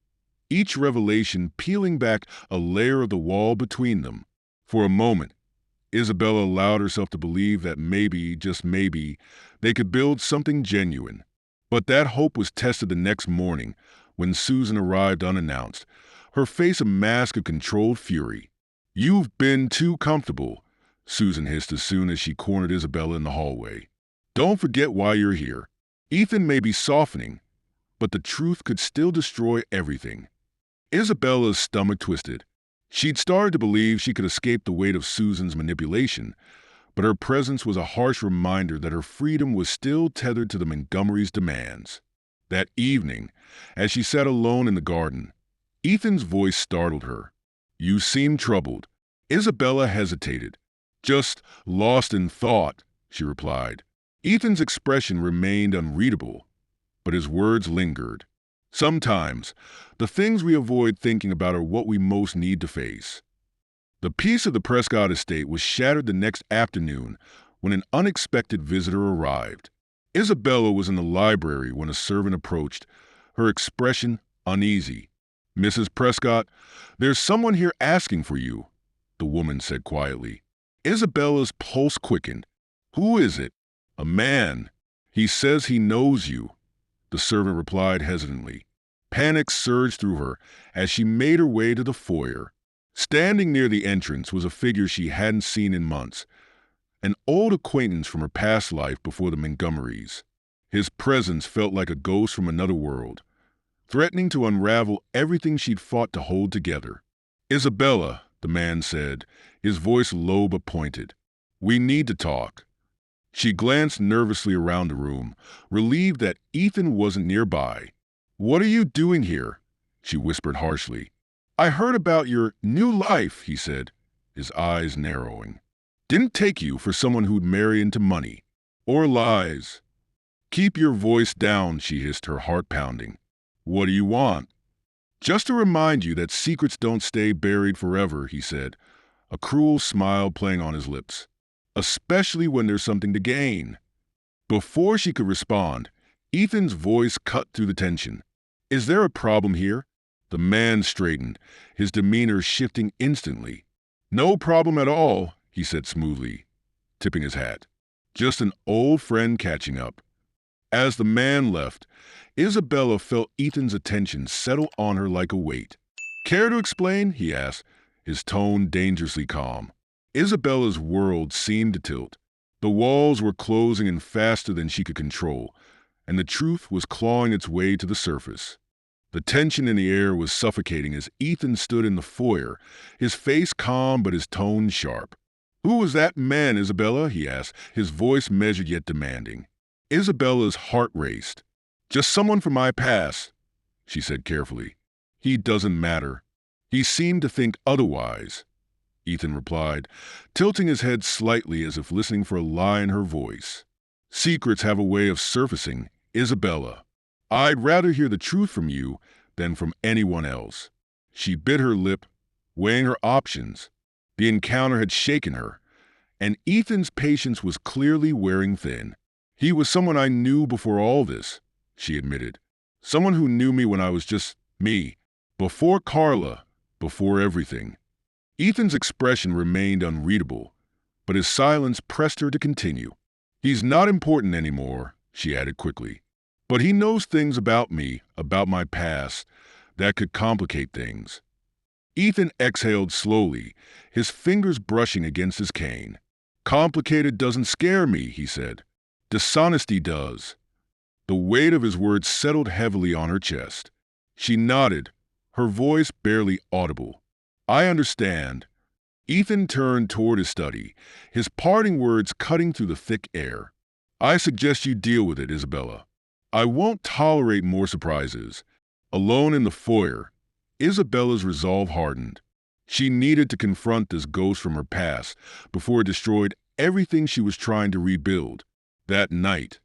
each revelation peeling back a layer of the wall between them. For a moment, Isabella allowed herself to believe that maybe, just maybe, they could build something genuine. But that hope was tested the next morning when Susan arrived unannounced, her face a mask of controlled fury. "You've been too comfortable," Susan hissed as soon as she cornered Isabella in the hallway. "Don't forget why you're here." Ethan may be softening, but the truth could still destroy everything. Isabella's stomach twisted. She'd started to believe she could escape the weight of Susan's manipulation, but her presence was a harsh reminder that her freedom was still tethered to the Montgomerys' demands. That evening, as she sat alone in the garden, Ethan's voice startled her. "You seem troubled." Isabella hesitated. "Just lost in thought," she replied. Ethan's expression remained unreadable, but his words lingered. "Sometimes, the things we avoid thinking about are what we most need to face." The peace of the Prescott estate was shattered the next afternoon when an unexpected visitor arrived. Isabella was in the library when a servant approached, her expression uneasy. "Mrs. Prescott, there's someone here asking for you," the woman said quietly. Isabella's pulse quickened. "Who is it?" "A man. He says he knows you," the servant replied hesitantly. Panic surged through her as she made her way to the foyer. Standing near the entrance was a figure she hadn't seen in months, an old acquaintance from her past life before the Montgomerys. His presence felt like a ghost from another world, threatening to unravel everything she'd fought to hold together. "Isabella," the man said, his voice low but pointed. "We need to talk." She glanced nervously around the room, relieved that Ethan wasn't nearby. "What are you doing here?" she whispered harshly. "I heard about your new life," he said, his eyes narrowing. "Didn't take you for someone who'd marry into money. Or lies." "Keep your voice down," she hissed, her heart pounding. "What do you want?" "Just to remind you that secrets don't stay buried forever," he said, a cruel smile playing on his lips. "Especially when there's something to gain." Before she could respond, Ethan's voice cut through the tension. "Is there a problem here?" The man straightened, his demeanor shifting instantly. "No problem at all," he said smoothly, tipping his hat. "Just an old friend catching up." As the man left, Isabella felt Ethan's attention settle on her like a weight. "Care to explain?" he asked, his tone dangerously calm. Isabella's world seemed to tilt. The walls were closing in faster than she could control, and the truth was clawing its way to the surface. The tension in the air was suffocating as Ethan stood in the foyer, his face calm but his tone sharp. "Who was that man, Isabella?" he asked, his voice measured yet demanding. Isabella's heart raced. "Just someone from my past," she said carefully. "He doesn't matter." "He seemed to think otherwise," Ethan replied, tilting his head slightly as if listening for a lie in her voice. "Secrets have a way of surfacing, Isabella. I'd rather hear the truth from you than from anyone else." She bit her lip, weighing her options. The encounter had shaken her, and Ethan's patience was clearly wearing thin. "He was someone I knew before all this," she admitted. "Someone who knew me when I was just me. Before Carla, before everything." Ethan's expression remained unreadable, but his silence pressed her to continue. "He's not important anymore," she added quickly. "But he knows things about me, about my past, that could complicate things." Ethan exhaled slowly, his fingers brushing against his cane. "Complicated doesn't scare me," he said. "Dishonesty does." The weight of his words settled heavily on her chest. She nodded, her voice barely audible. "I understand." Ethan turned toward his study, his parting words cutting through the thick air. I suggest you deal with it, Isabella. I won't tolerate more surprises. Alone in the foyer, Isabella's resolve hardened. She needed to confront this ghost from her past before it destroyed everything she was trying to rebuild. That night,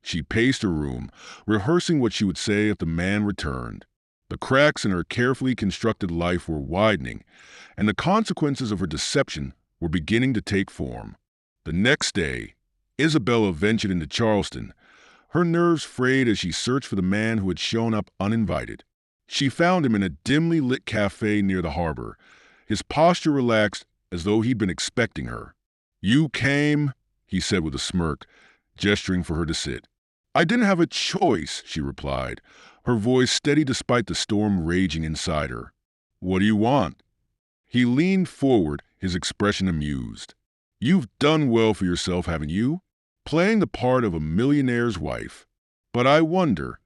she paced her room, rehearsing what she would say if the man returned. The cracks in her carefully constructed life were widening, and the consequences of her deception were beginning to take form. The next day, Isabella ventured into Charleston, her nerves frayed as she searched for the man who had shown up uninvited. She found him in a dimly lit cafe near the harbor, his posture relaxed as though he'd been expecting her. "You came," he said with a smirk, gesturing for her to sit. "I didn't have a choice," she replied, her voice steady despite the storm raging inside her. "What do you want?" He leaned forward, his expression amused. "You've done well for yourself, haven't you? Playing the part of a millionaire's wife. But I wonder,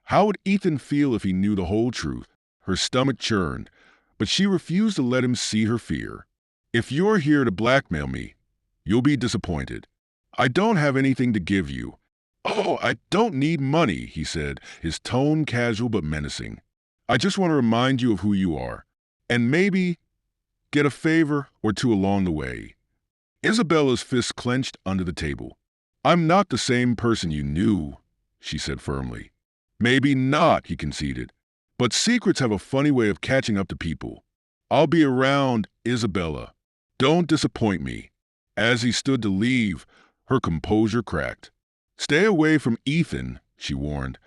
how would Ethan feel if he knew the whole truth?" Her stomach churned, but she refused to let him see her fear. "If you're here to blackmail me, you'll be disappointed. I don't have anything to give you." "Oh, I don't need money," he said, his tone casual but menacing. "I just want to remind you of who you are, and maybe get a favor or two along the way." Isabella's fists clenched under the table. "I'm not the same person you knew," she said firmly. "Maybe not," he conceded, "but secrets have a funny way of catching up to people. I'll be around, Isabella. Don't disappoint me." As he stood to leave, her composure cracked. "Stay away from Ethan," she warned,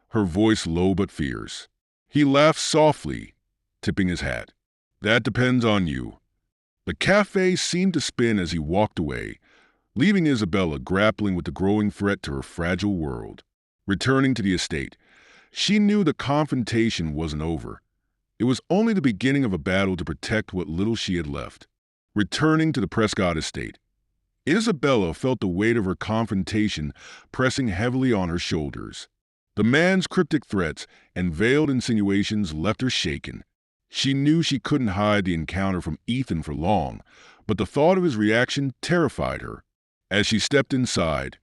her voice low but fierce. He laughed softly, tipping his hat. "That depends on you." The cafe seemed to spin as he walked away, leaving Isabella grappling with the growing threat to her fragile world. Returning to the estate, she knew the confrontation wasn't over. It was only the beginning of a battle to protect what little she had left. Returning to the Prescott estate, Isabella felt the weight of her confrontation pressing heavily on her shoulders. The man's cryptic threats and veiled insinuations left her shaken. She knew she couldn't hide the encounter from Ethan for long, but the thought of his reaction terrified her. As she stepped inside,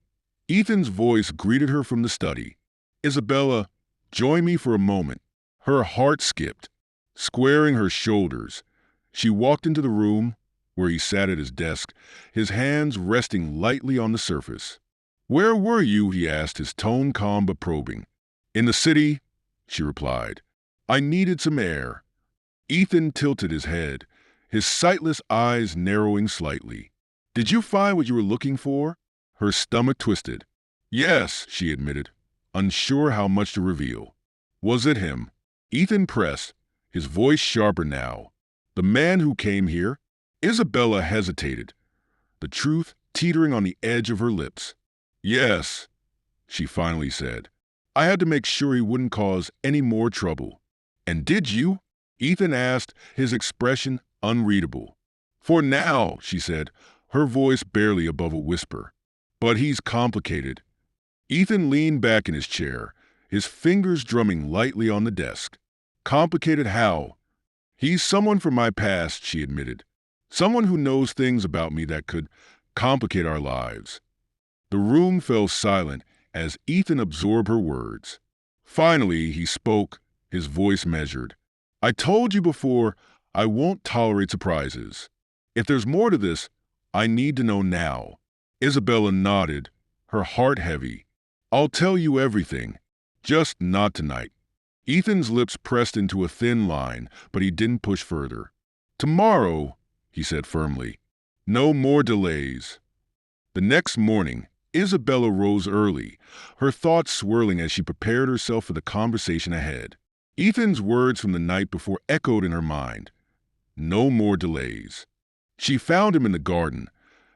Ethan's voice greeted her from the study. "Isabella, join me for a moment." Her heart skipped. Squaring her shoulders, she walked into the room where he sat at his desk, his hands resting lightly on the surface. "Where were you?" he asked, his tone calm but probing. "In the city," she replied. "I needed some air." Ethan tilted his head, his sightless eyes narrowing slightly. "Did you find what you were looking for?" Her stomach twisted. "Yes," she admitted, unsure how much to reveal. "Was it him?" Ethan pressed, his voice sharper now. "The man who came here?" Isabella hesitated, the truth teetering on the edge of her lips. "Yes," she finally said. "I had to make sure he wouldn't cause any more trouble." "And did you?" Ethan asked, his expression unreadable. "For now," she said, her voice barely above a whisper. "But he's complicated." Ethan leaned back in his chair, his fingers drumming lightly on the desk. "Complicated how?" "He's someone from my past," she admitted. "Someone who knows things about me that could complicate our lives." The room fell silent as Ethan absorbed her words. Finally, he spoke, his voice measured. "I told you before, I won't tolerate surprises. If there's more to this, I need to know now." Isabella nodded, her heart heavy. "I'll tell you everything, just not tonight." Ethan's lips pressed into a thin line, but he didn't push further. "Tomorrow," he said firmly. "No more delays." The next morning, Isabella rose early, her thoughts swirling as she prepared herself for the conversation ahead. Ethan's words from the night before echoed in her mind. No more delays. She found him in the garden,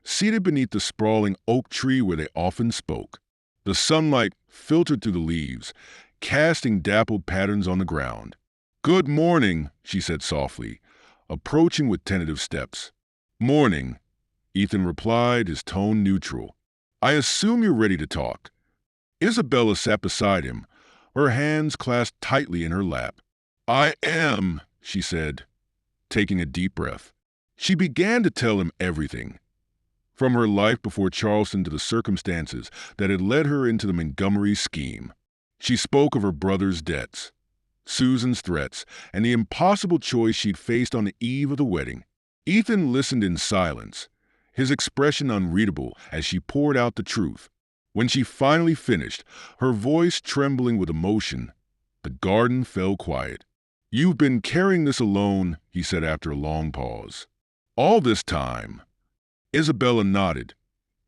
seated beneath the sprawling oak tree where they often spoke. The sunlight filtered through the leaves, casting dappled patterns on the ground. "Good morning," she said softly, approaching with tentative steps. "Morning," Ethan replied, his tone neutral. "I assume you're ready to talk." Isabella sat beside him, her hands clasped tightly in her lap. "I am," she said, taking a deep breath. She began to tell him everything, from her life before Charleston to the circumstances that had led her into the Montgomery scheme. She spoke of her brother's debts, Susan's threats, and the impossible choice she'd faced on the eve of the wedding. Ethan listened in silence, his expression unreadable as she poured out the truth. When she finally finished, her voice trembling with emotion, the garden fell quiet. "You've been carrying this alone," he said after a long pause. "All this time." Isabella nodded,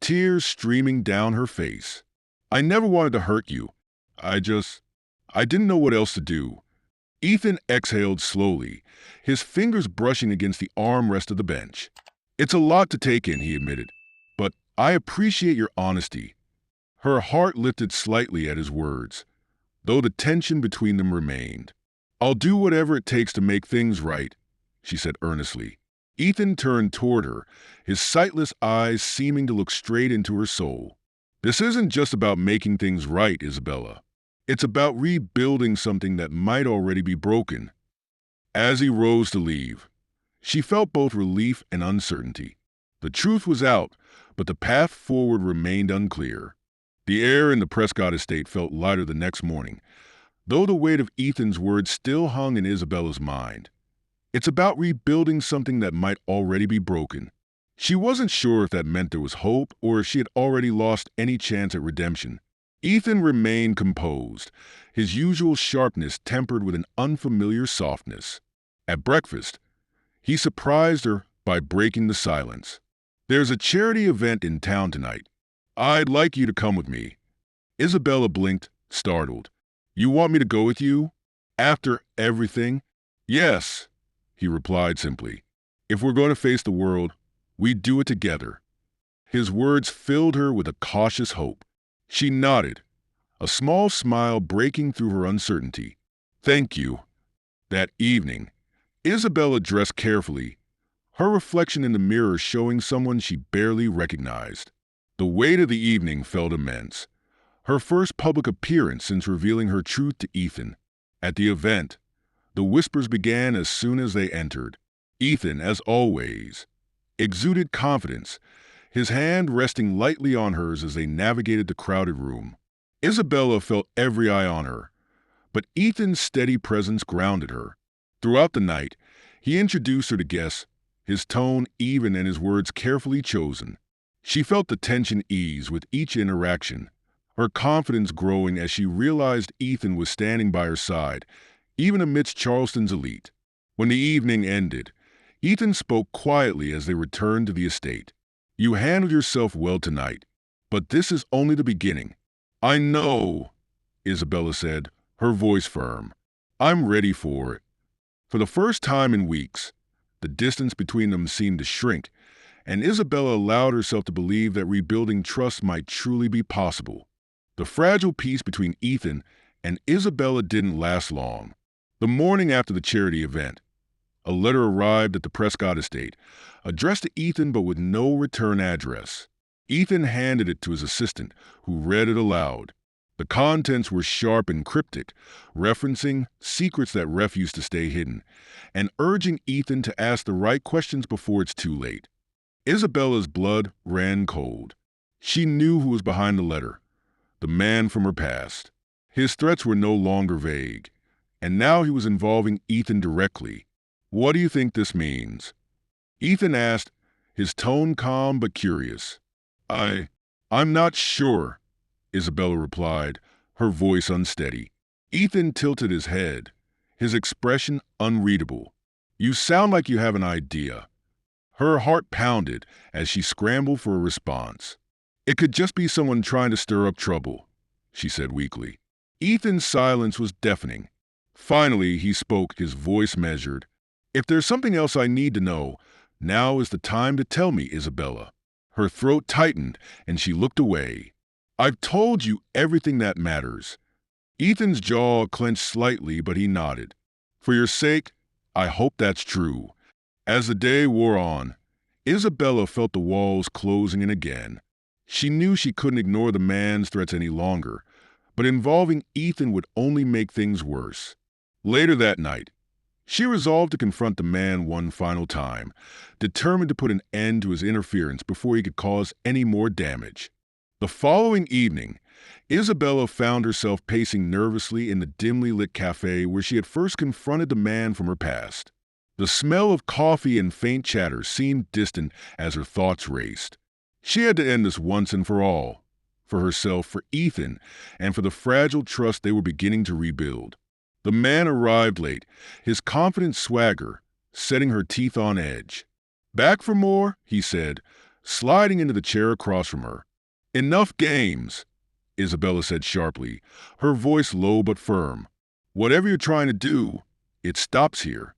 tears streaming down her face. "I never wanted to hurt you. I didn't know what else to do." Ethan exhaled slowly, his fingers brushing against the armrest of the bench. "It's a lot to take in," he admitted, "but I appreciate your honesty." Her heart lifted slightly at his words, though the tension between them remained. "I'll do whatever it takes to make things right," she said earnestly. Ethan turned toward her, his sightless eyes seeming to look straight into her soul. "This isn't just about making things right, Isabella. It's about rebuilding something that might already be broken." As he rose to leave, she felt both relief and uncertainty. The truth was out, but the path forward remained unclear. The air in the Prescott estate felt lighter the next morning, though the weight of Ethan's words still hung in Isabella's mind. It's about rebuilding something that might already be broken. She wasn't sure if that meant there was hope or if she had already lost any chance at redemption. Ethan remained composed, his usual sharpness tempered with an unfamiliar softness. At breakfast, he surprised her by breaking the silence. "There's a charity event in town tonight. I'd like you to come with me." Isabella blinked, startled. "You want me to go with you? After everything?" "Yes," he replied simply. "If we're going to face the world, we do it together." His words filled her with a cautious hope. She nodded, a small smile breaking through her uncertainty. "Thank you." That evening, Isabella dressed carefully, her reflection in the mirror showing someone she barely recognized. The weight of the evening felt immense, her first public appearance since revealing her truth to Ethan. At the event, the whispers began as soon as they entered. Ethan, as always, exuded confidence, his hand resting lightly on hers as they navigated the crowded room. Isabella felt every eye on her, but Ethan's steady presence grounded her. Throughout the night, he introduced her to guests, his tone even and his words carefully chosen. She felt the tension ease with each interaction, her confidence growing as she realized Ethan was standing by her side, even amidst Charleston's elite. When the evening ended, Ethan spoke quietly as they returned to the estate. "You handled yourself well tonight, but this is only the beginning." "I know," Isabella said, her voice firm. "I'm ready for it." For the first time in weeks, the distance between them seemed to shrink, and Isabella allowed herself to believe that rebuilding trust might truly be possible. The fragile peace between Ethan and Isabella didn't last long. The morning after the charity event, a letter arrived at the Prescott estate, addressed to Ethan but with no return address. Ethan handed it to his assistant, who read it aloud. The contents were sharp and cryptic, referencing secrets that refused to stay hidden, and urging Ethan to ask the right questions before it's too late. Isabella's blood ran cold. She knew who was behind the letter, the man from her past. His threats were no longer vague, and now he was involving Ethan directly. "What do you think this means?" Ethan asked, his tone calm but curious. I'm not sure," Isabella replied, her voice unsteady. Ethan tilted his head, his expression unreadable. "You sound like you have an idea." Her heart pounded as she scrambled for a response. "It could just be someone trying to stir up trouble," she said weakly. Ethan's silence was deafening. Finally, he spoke, his voice measured. "If there's something else I need to know, now is the time to tell me, Isabella." Her throat tightened, and she looked away. "I've told you everything that matters." Ethan's jaw clenched slightly, but he nodded. "For your sake, I hope that's true." As the day wore on, Isabella felt the walls closing in again. She knew she couldn't ignore the man's threats any longer, but involving Ethan would only make things worse. Later that night, She resolved to confront the man one final time, determined to put an end to his interference before he could cause any more damage. The following evening, Isabella found herself pacing nervously in the dimly lit cafe where she had first confronted the man from her past. The smell of coffee and faint chatter seemed distant as her thoughts raced. She had to end this once and for all, for herself, for Ethan, and for the fragile trust they were beginning to rebuild. The man arrived late, his confident swagger setting her teeth on edge. "Back for more?" he said, sliding into the chair across from her. "Enough games," Isabella said sharply, her voice low but firm. "Whatever you're trying to do, it stops here."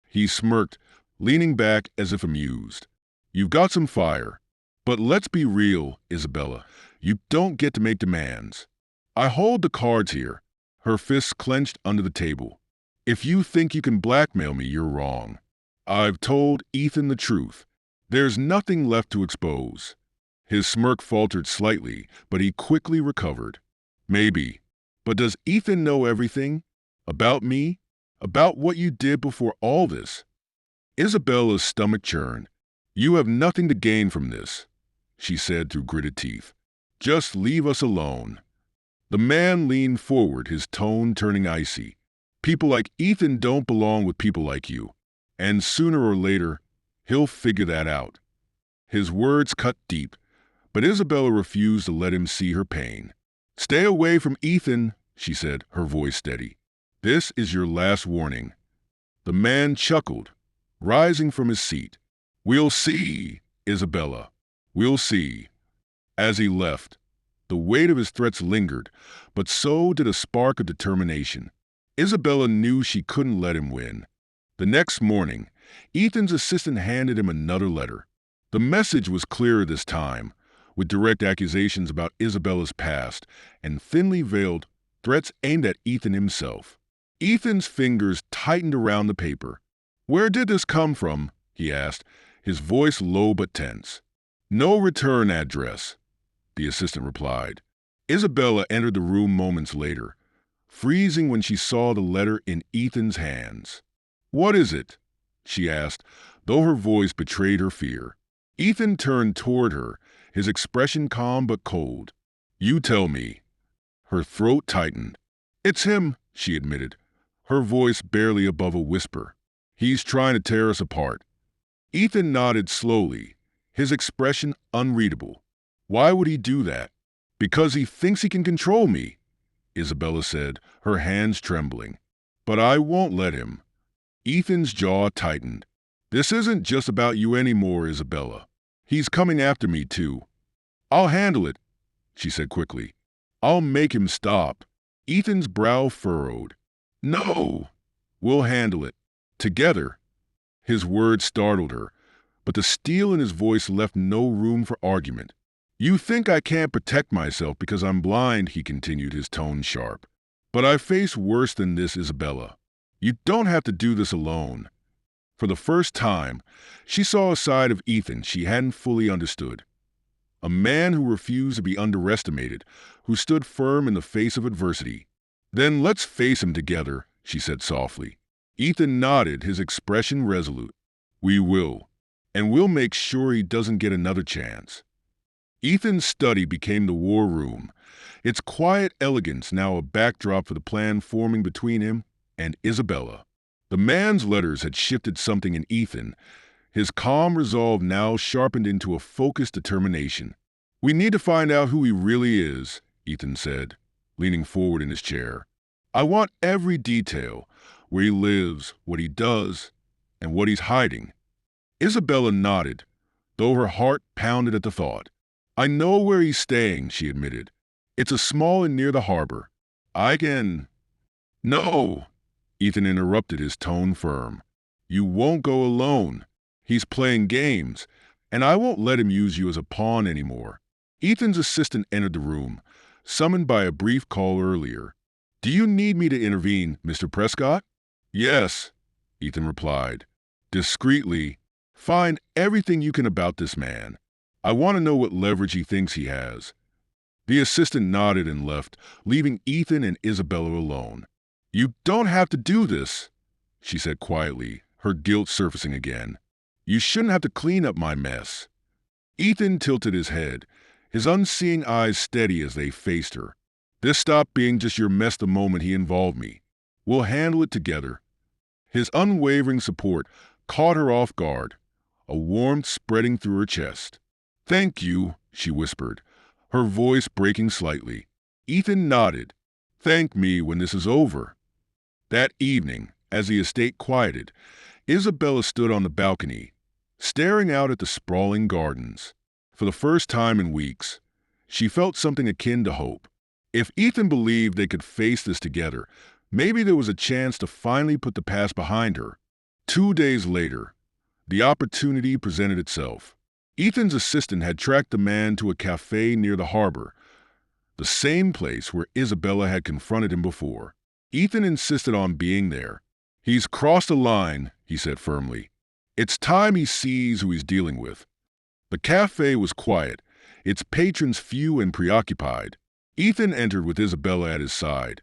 He smirked, leaning back as if amused. "You've got some fire. But let's be real, Isabella. You don't get to make demands. I hold the cards here," her fists clenched under the table. "If you think you can blackmail me, you're wrong. I've told Ethan the truth. There's nothing left to expose." His smirk faltered slightly, but he quickly recovered. "Maybe. But does Ethan know everything? About me? About what you did before all this?" Isabella's stomach churned. "You have nothing to gain from this," she said through gritted teeth. "Just leave us alone." The man leaned forward, his tone turning icy. "People like Ethan don't belong with people like you. And sooner or later, he'll figure that out." His words cut deep, but Isabella refused to let him see her pain. "Stay away from Ethan," she said, her voice steady. "This is your last warning." The man chuckled, rising from his seat. "We'll see, Isabella. We'll see." As he left, the weight of his threats lingered, but so did a spark of determination. Isabella knew she couldn't let him win. The next morning, Ethan's assistant handed him another letter. The message was clearer this time, with direct accusations about Isabella's past and thinly veiled threats aimed at Ethan himself. Ethan's fingers tightened around the paper. "Where did this come from?" he asked, his voice low but tense. "No return address," the assistant replied. Isabella entered the room moments later, freezing when she saw the letter in Ethan's hands. "What is it?" she asked, though her voice betrayed her fear. Ethan turned toward her, his expression calm but cold. "You tell me." Her throat tightened. "It's him," she admitted, her voice barely above a whisper. "He's trying to tear us apart." Ethan nodded slowly, his expression unreadable. "Why would he do that?" "Because he thinks he can control me," Isabella said, her hands trembling. "But I won't let him." Ethan's jaw tightened. "This isn't just about you anymore, Isabella. He's coming after me, too." "I'll handle it," she said quickly. "I'll make him stop." Ethan's brow furrowed. "No, we'll handle it. Together." His words startled her, but the steel in his voice left no room for argument. "You think I can't protect myself because I'm blind," he continued, his tone sharp. "But I face worse than this, Isabella. You don't have to do this alone." For the first time, she saw a side of Ethan she hadn't fully understood. A man who refused to be underestimated, who stood firm in the face of adversity. "Then let's face him together," she said softly. Ethan nodded, his expression resolute. "We will. And we'll make sure he doesn't get another chance." Ethan's study became the war room, its quiet elegance now a backdrop for the plan forming between him and Isabella. The man's letters had shifted something in Ethan, his calm resolve now sharpened into a focused determination. "We need to find out who he really is," Ethan said, leaning forward in his chair. "I want every detail, where he lives, what he does, and what he's hiding." Isabella nodded, though her heart pounded at the thought. "I know where he's staying," she admitted. "It's a small inn near the harbor. I can—" "No," Ethan interrupted, his tone firm. "You won't go alone. He's playing games, and I won't let him use you as a pawn anymore." Ethan's assistant entered the room, summoned by a brief call earlier. "Do you need me to intervene, Mr. Prescott?" "Yes," Ethan replied. Discreetly, "Find everything you can about this man. I want to know what leverage he thinks he has." The assistant nodded and left, leaving Ethan and Isabella alone. "You don't have to do this," she said quietly, her guilt surfacing again. You shouldn't have to clean up my mess. Ethan tilted his head, his unseeing eyes steady as they faced her. This stopped being just your mess the moment he involved me. We'll handle it together. His unwavering support caught her off guard, a warmth spreading through her chest. Thank you, she whispered, her voice breaking slightly. Ethan nodded. Thank me when this is over. That evening, as the estate quieted, Isabella stood on the balcony, staring out at the sprawling gardens. For the first time in weeks, she felt something akin to hope. If Ethan believed they could face this together, maybe there was a chance to finally put the past behind her. 2 days later, the opportunity presented itself. Ethan's assistant had tracked the man to a cafe near the harbor, the same place where Isabella had confronted him before. Ethan insisted on being there. He's crossed the line, he said firmly. It's time he sees who he's dealing with. The cafe was quiet, its patrons few and preoccupied. Ethan entered with Isabella at his side,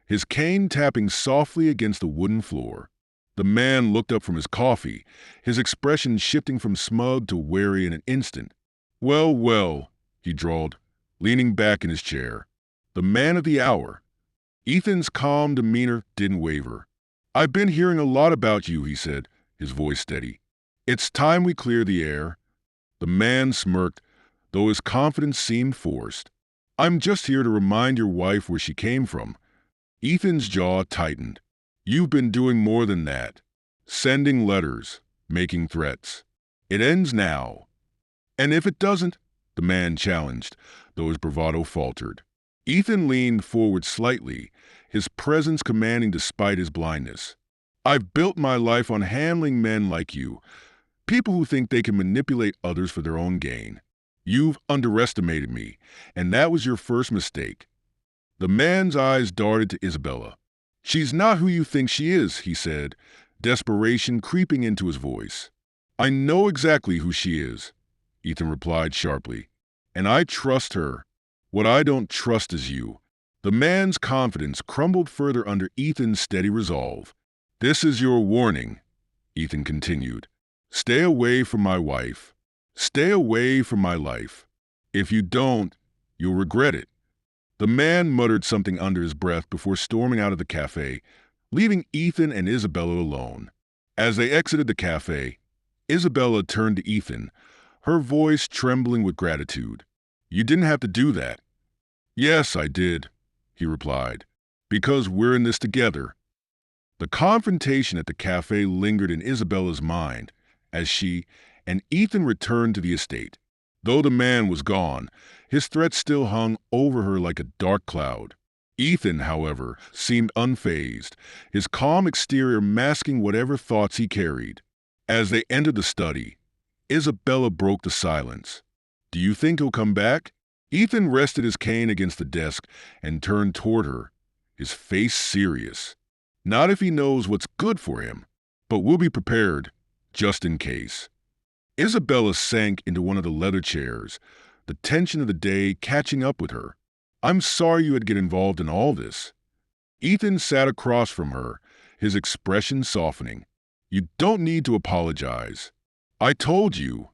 his cane tapping softly against the wooden floor. The man looked up from his coffee, his expression shifting from smug to wary in an instant. Well, well, he drawled, leaning back in his chair. The man of the hour. Ethan's calm demeanor didn't waver. I've been hearing a lot about you, he said, his voice steady. It's time we clear the air. The man smirked, though his confidence seemed forced. I'm just here to remind your wife where she came from. Ethan's jaw tightened. You've been doing more than that. Sending letters, making threats. It ends now. And if it doesn't, the man challenged, though his bravado faltered. Ethan leaned forward slightly, his presence commanding despite his blindness. I've built my life on handling men like you, people who think they can manipulate others for their own gain. You've underestimated me, and that was your first mistake. The man's eyes darted to Isabella. She's not who you think she is, he said, desperation creeping into his voice. I know exactly who she is, Ethan replied sharply, and I trust her. What I don't trust is you. The man's confidence crumbled further under Ethan's steady resolve. This is your warning, Ethan continued. Stay away from my wife. Stay away from my life. If you don't, you'll regret it. The man muttered something under his breath before storming out of the cafe, leaving Ethan and Isabella alone. As they exited the cafe, Isabella turned to Ethan, her voice trembling with gratitude. You didn't have to do that. Yes, I did, he replied, because we're in this together. The confrontation at the cafe lingered in Isabella's mind as she and Ethan returned to the estate. Though the man was gone, his threat still hung over her like a dark cloud. Ethan, however, seemed unfazed, his calm exterior masking whatever thoughts he carried. As they entered the study, Isabella broke the silence. Do you think he'll come back? Ethan rested his cane against the desk and turned toward her, his face serious. Not if he knows what's good for him, but we'll be prepared, just in case. Isabella sank into one of the leather chairs, the tension of the day catching up with her. I'm sorry you had to get involved in all this. Ethan sat across from her, his expression softening. You don't need to apologize. I told you,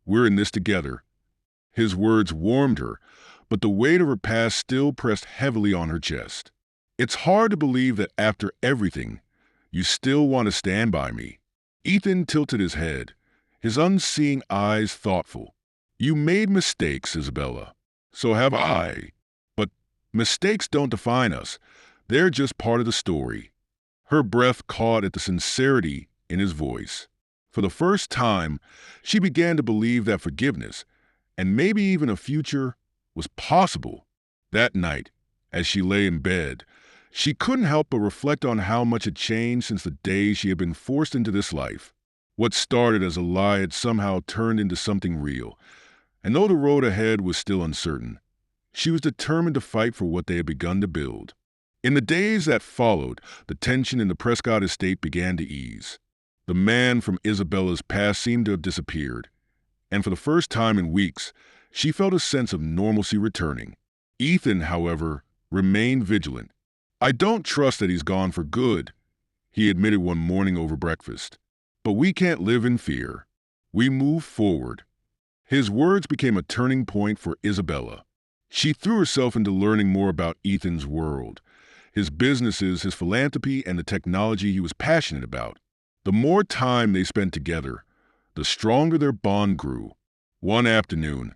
we're in this together. His words warmed her, but the weight of her past still pressed heavily on her chest. It's hard to believe that after everything, you still want to stand by me. Ethan tilted his head, his unseeing eyes thoughtful. You made mistakes, Isabella. So have I. But mistakes don't define us. They're just part of the story. Her breath caught at the sincerity in his voice. For the first time, she began to believe that forgiveness, and maybe even a future, was possible. That night, as she lay in bed, she couldn't help but reflect on how much had changed since the day she had been forced into this life. What started as a lie had somehow turned into something real, and though the road ahead was still uncertain, she was determined to fight for what they had begun to build. In the days that followed, the tension in the Prescott estate began to ease. The man from Isabella's past seemed to have disappeared, and for the first time in weeks, she felt a sense of normalcy returning. Ethan, however, remained vigilant. I don't trust that he's gone for good, he admitted one morning over breakfast. But we can't live in fear. We move forward. His words became a turning point for Isabella. She threw herself into learning more about Ethan's world, his businesses, his philanthropy, and the technology he was passionate about. The more time they spent together, the stronger their bond grew. One afternoon,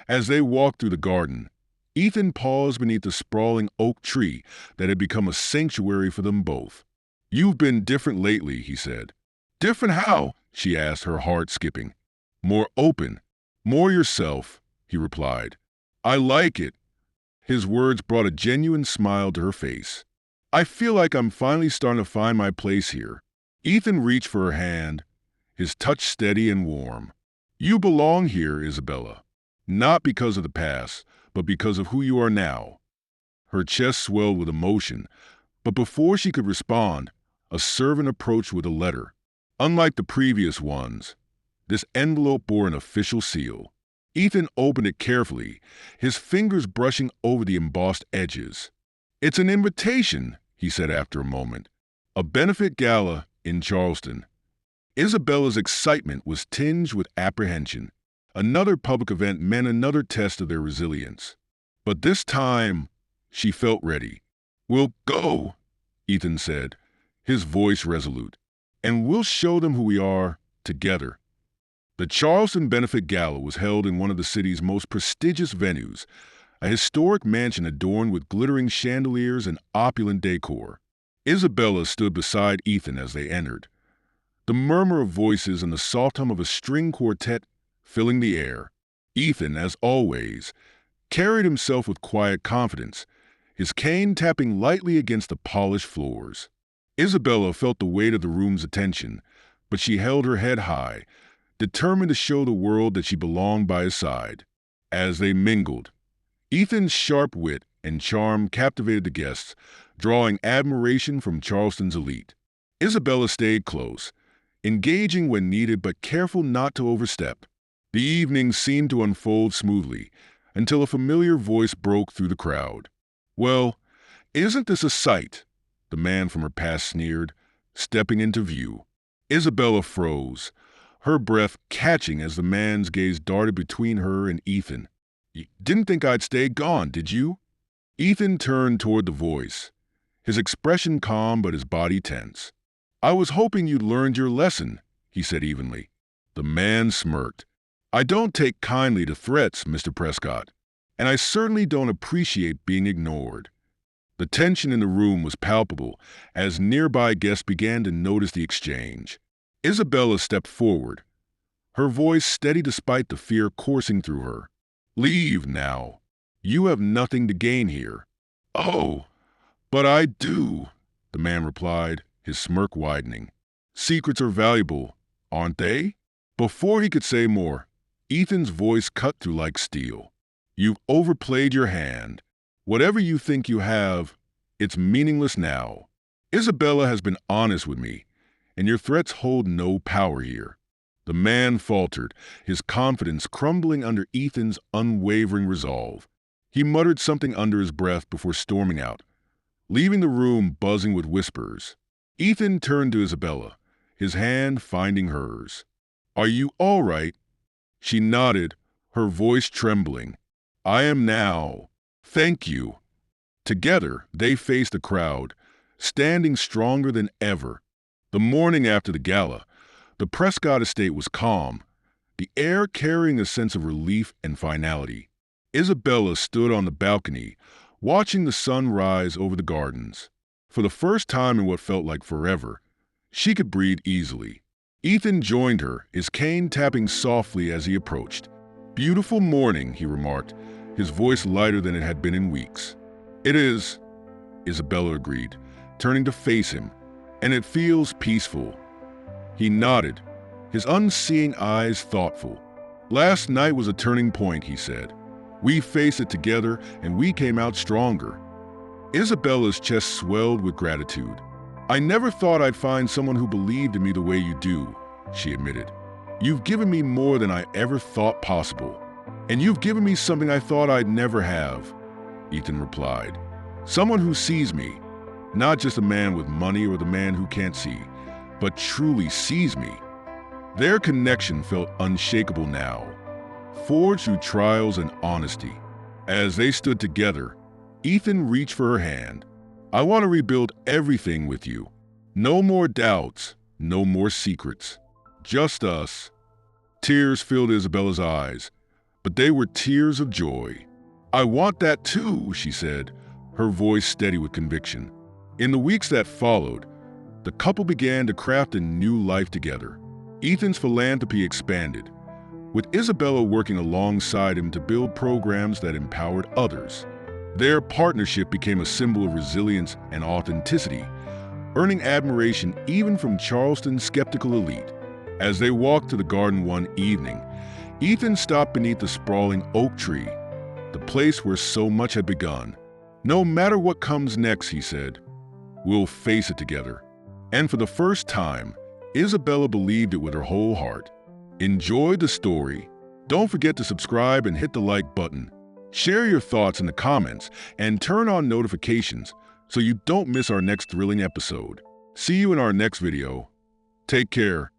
as they walked through the garden, Ethan paused beneath the sprawling oak tree that had become a sanctuary for them both. "You've been different lately," he said. "Different how?" she asked, her heart skipping. "More open, more yourself," he replied. "I like it." His words brought a genuine smile to her face. "I feel like I'm finally starting to find my place here." Ethan reached for her hand, his touch steady and warm. "You belong here, Isabella. Not because of the past, but because of who you are now." Her chest swelled with emotion, but before she could respond, a servant approached with a letter. Unlike the previous ones, this envelope bore an official seal. Ethan opened it carefully, his fingers brushing over the embossed edges. "It's an invitation," he said after a moment. "A benefit gala in Charleston." Isabella's excitement was tinged with apprehension. Another public event meant another test of their resilience. But this time, she felt ready. "We'll go," Ethan said, his voice resolute. "And we'll show them who we are, together." The Charleston Benefit Gala was held in one of the city's most prestigious venues, a historic mansion adorned with glittering chandeliers and opulent decor. Isabella stood beside Ethan as they entered, the murmur of voices and the soft hum of a string quartet filling the air. Ethan, as always, carried himself with quiet confidence, his cane tapping lightly against the polished floors. Isabella felt the weight of the room's attention, but she held her head high, determined to show the world that she belonged by his side. As they mingled, Ethan's sharp wit and charm captivated the guests, drawing admiration from Charleston's elite. Isabella stayed close, engaging when needed but careful not to overstep. The evening seemed to unfold smoothly until a familiar voice broke through the crowd. "Well, isn't this a sight?" the man from her past sneered, stepping into view. Isabella froze, her breath catching as the man's gaze darted between her and Ethan. "You didn't think I'd stay gone, did you?" Ethan turned toward the voice, his expression calm but his body tense. "I was hoping you'd learned your lesson," he said evenly. The man smirked. "I don't take kindly to threats, Mr. Prescott, and I certainly don't appreciate being ignored." The tension in the room was palpable as nearby guests began to notice the exchange. Isabella stepped forward, her voice steady despite the fear coursing through her. "Leave now. You have nothing to gain here." "Oh, but I do," the man replied, his smirk widening. "Secrets are valuable, aren't they?" Before he could say more, Ethan's voice cut through like steel. "You've overplayed your hand. Whatever you think you have, it's meaningless now. Isabella has been honest with me, and your threats hold no power here." The man faltered, his confidence crumbling under Ethan's unwavering resolve. He muttered something under his breath before storming out, leaving the room buzzing with whispers. Ethan turned to Isabella, his hand finding hers. "Are you all right?" She nodded, her voice trembling. "I am now. Thank you." Together, they faced the crowd, standing stronger than ever. The morning after the gala, the Prescott estate was calm, the air carrying a sense of relief and finality. Isabella stood on the balcony, watching the sun rise over the gardens. For the first time in what felt like forever, she could breathe easily. Ethan joined her, his cane tapping softly as he approached. "Beautiful morning," he remarked, his voice lighter than it had been in weeks. "It is," Isabella agreed, turning to face him, "and it feels peaceful." He nodded, his unseeing eyes thoughtful. "Last night was a turning point," he said. "We faced it together, and we came out stronger." Isabella's chest swelled with gratitude. "I never thought I'd find someone who believed in me the way you do," she admitted. "You've given me more than I ever thought possible. And you've given me something I thought I'd never have," Ethan replied. "Someone who sees me, Not just a man with money or the man who can't see, but truly sees me. Their connection felt unshakable now, forged through trials and honesty. As they stood together, Ethan reached for her hand. "I want to rebuild everything with you. No more doubts, no more secrets. Just us." Tears filled Isabella's eyes, but they were tears of joy. "I want that too," she said, her voice steady with conviction. In the weeks that followed, the couple began to craft a new life together. Ethan's philanthropy expanded, with Isabella working alongside him to build programs that empowered others. Their partnership became a symbol of resilience and authenticity, earning admiration even from Charleston's skeptical elite. As they walked to the garden one evening, Ethan stopped beneath the sprawling oak tree, the place where so much had begun. "No matter what comes next," he said, "we'll face it together." And for the first time, Isabella believed it with her whole heart. Enjoy the story. Don't forget to subscribe and hit the like button. Share your thoughts in the comments and turn on notifications so you don't miss our next thrilling episode. See you in our next video. Take care.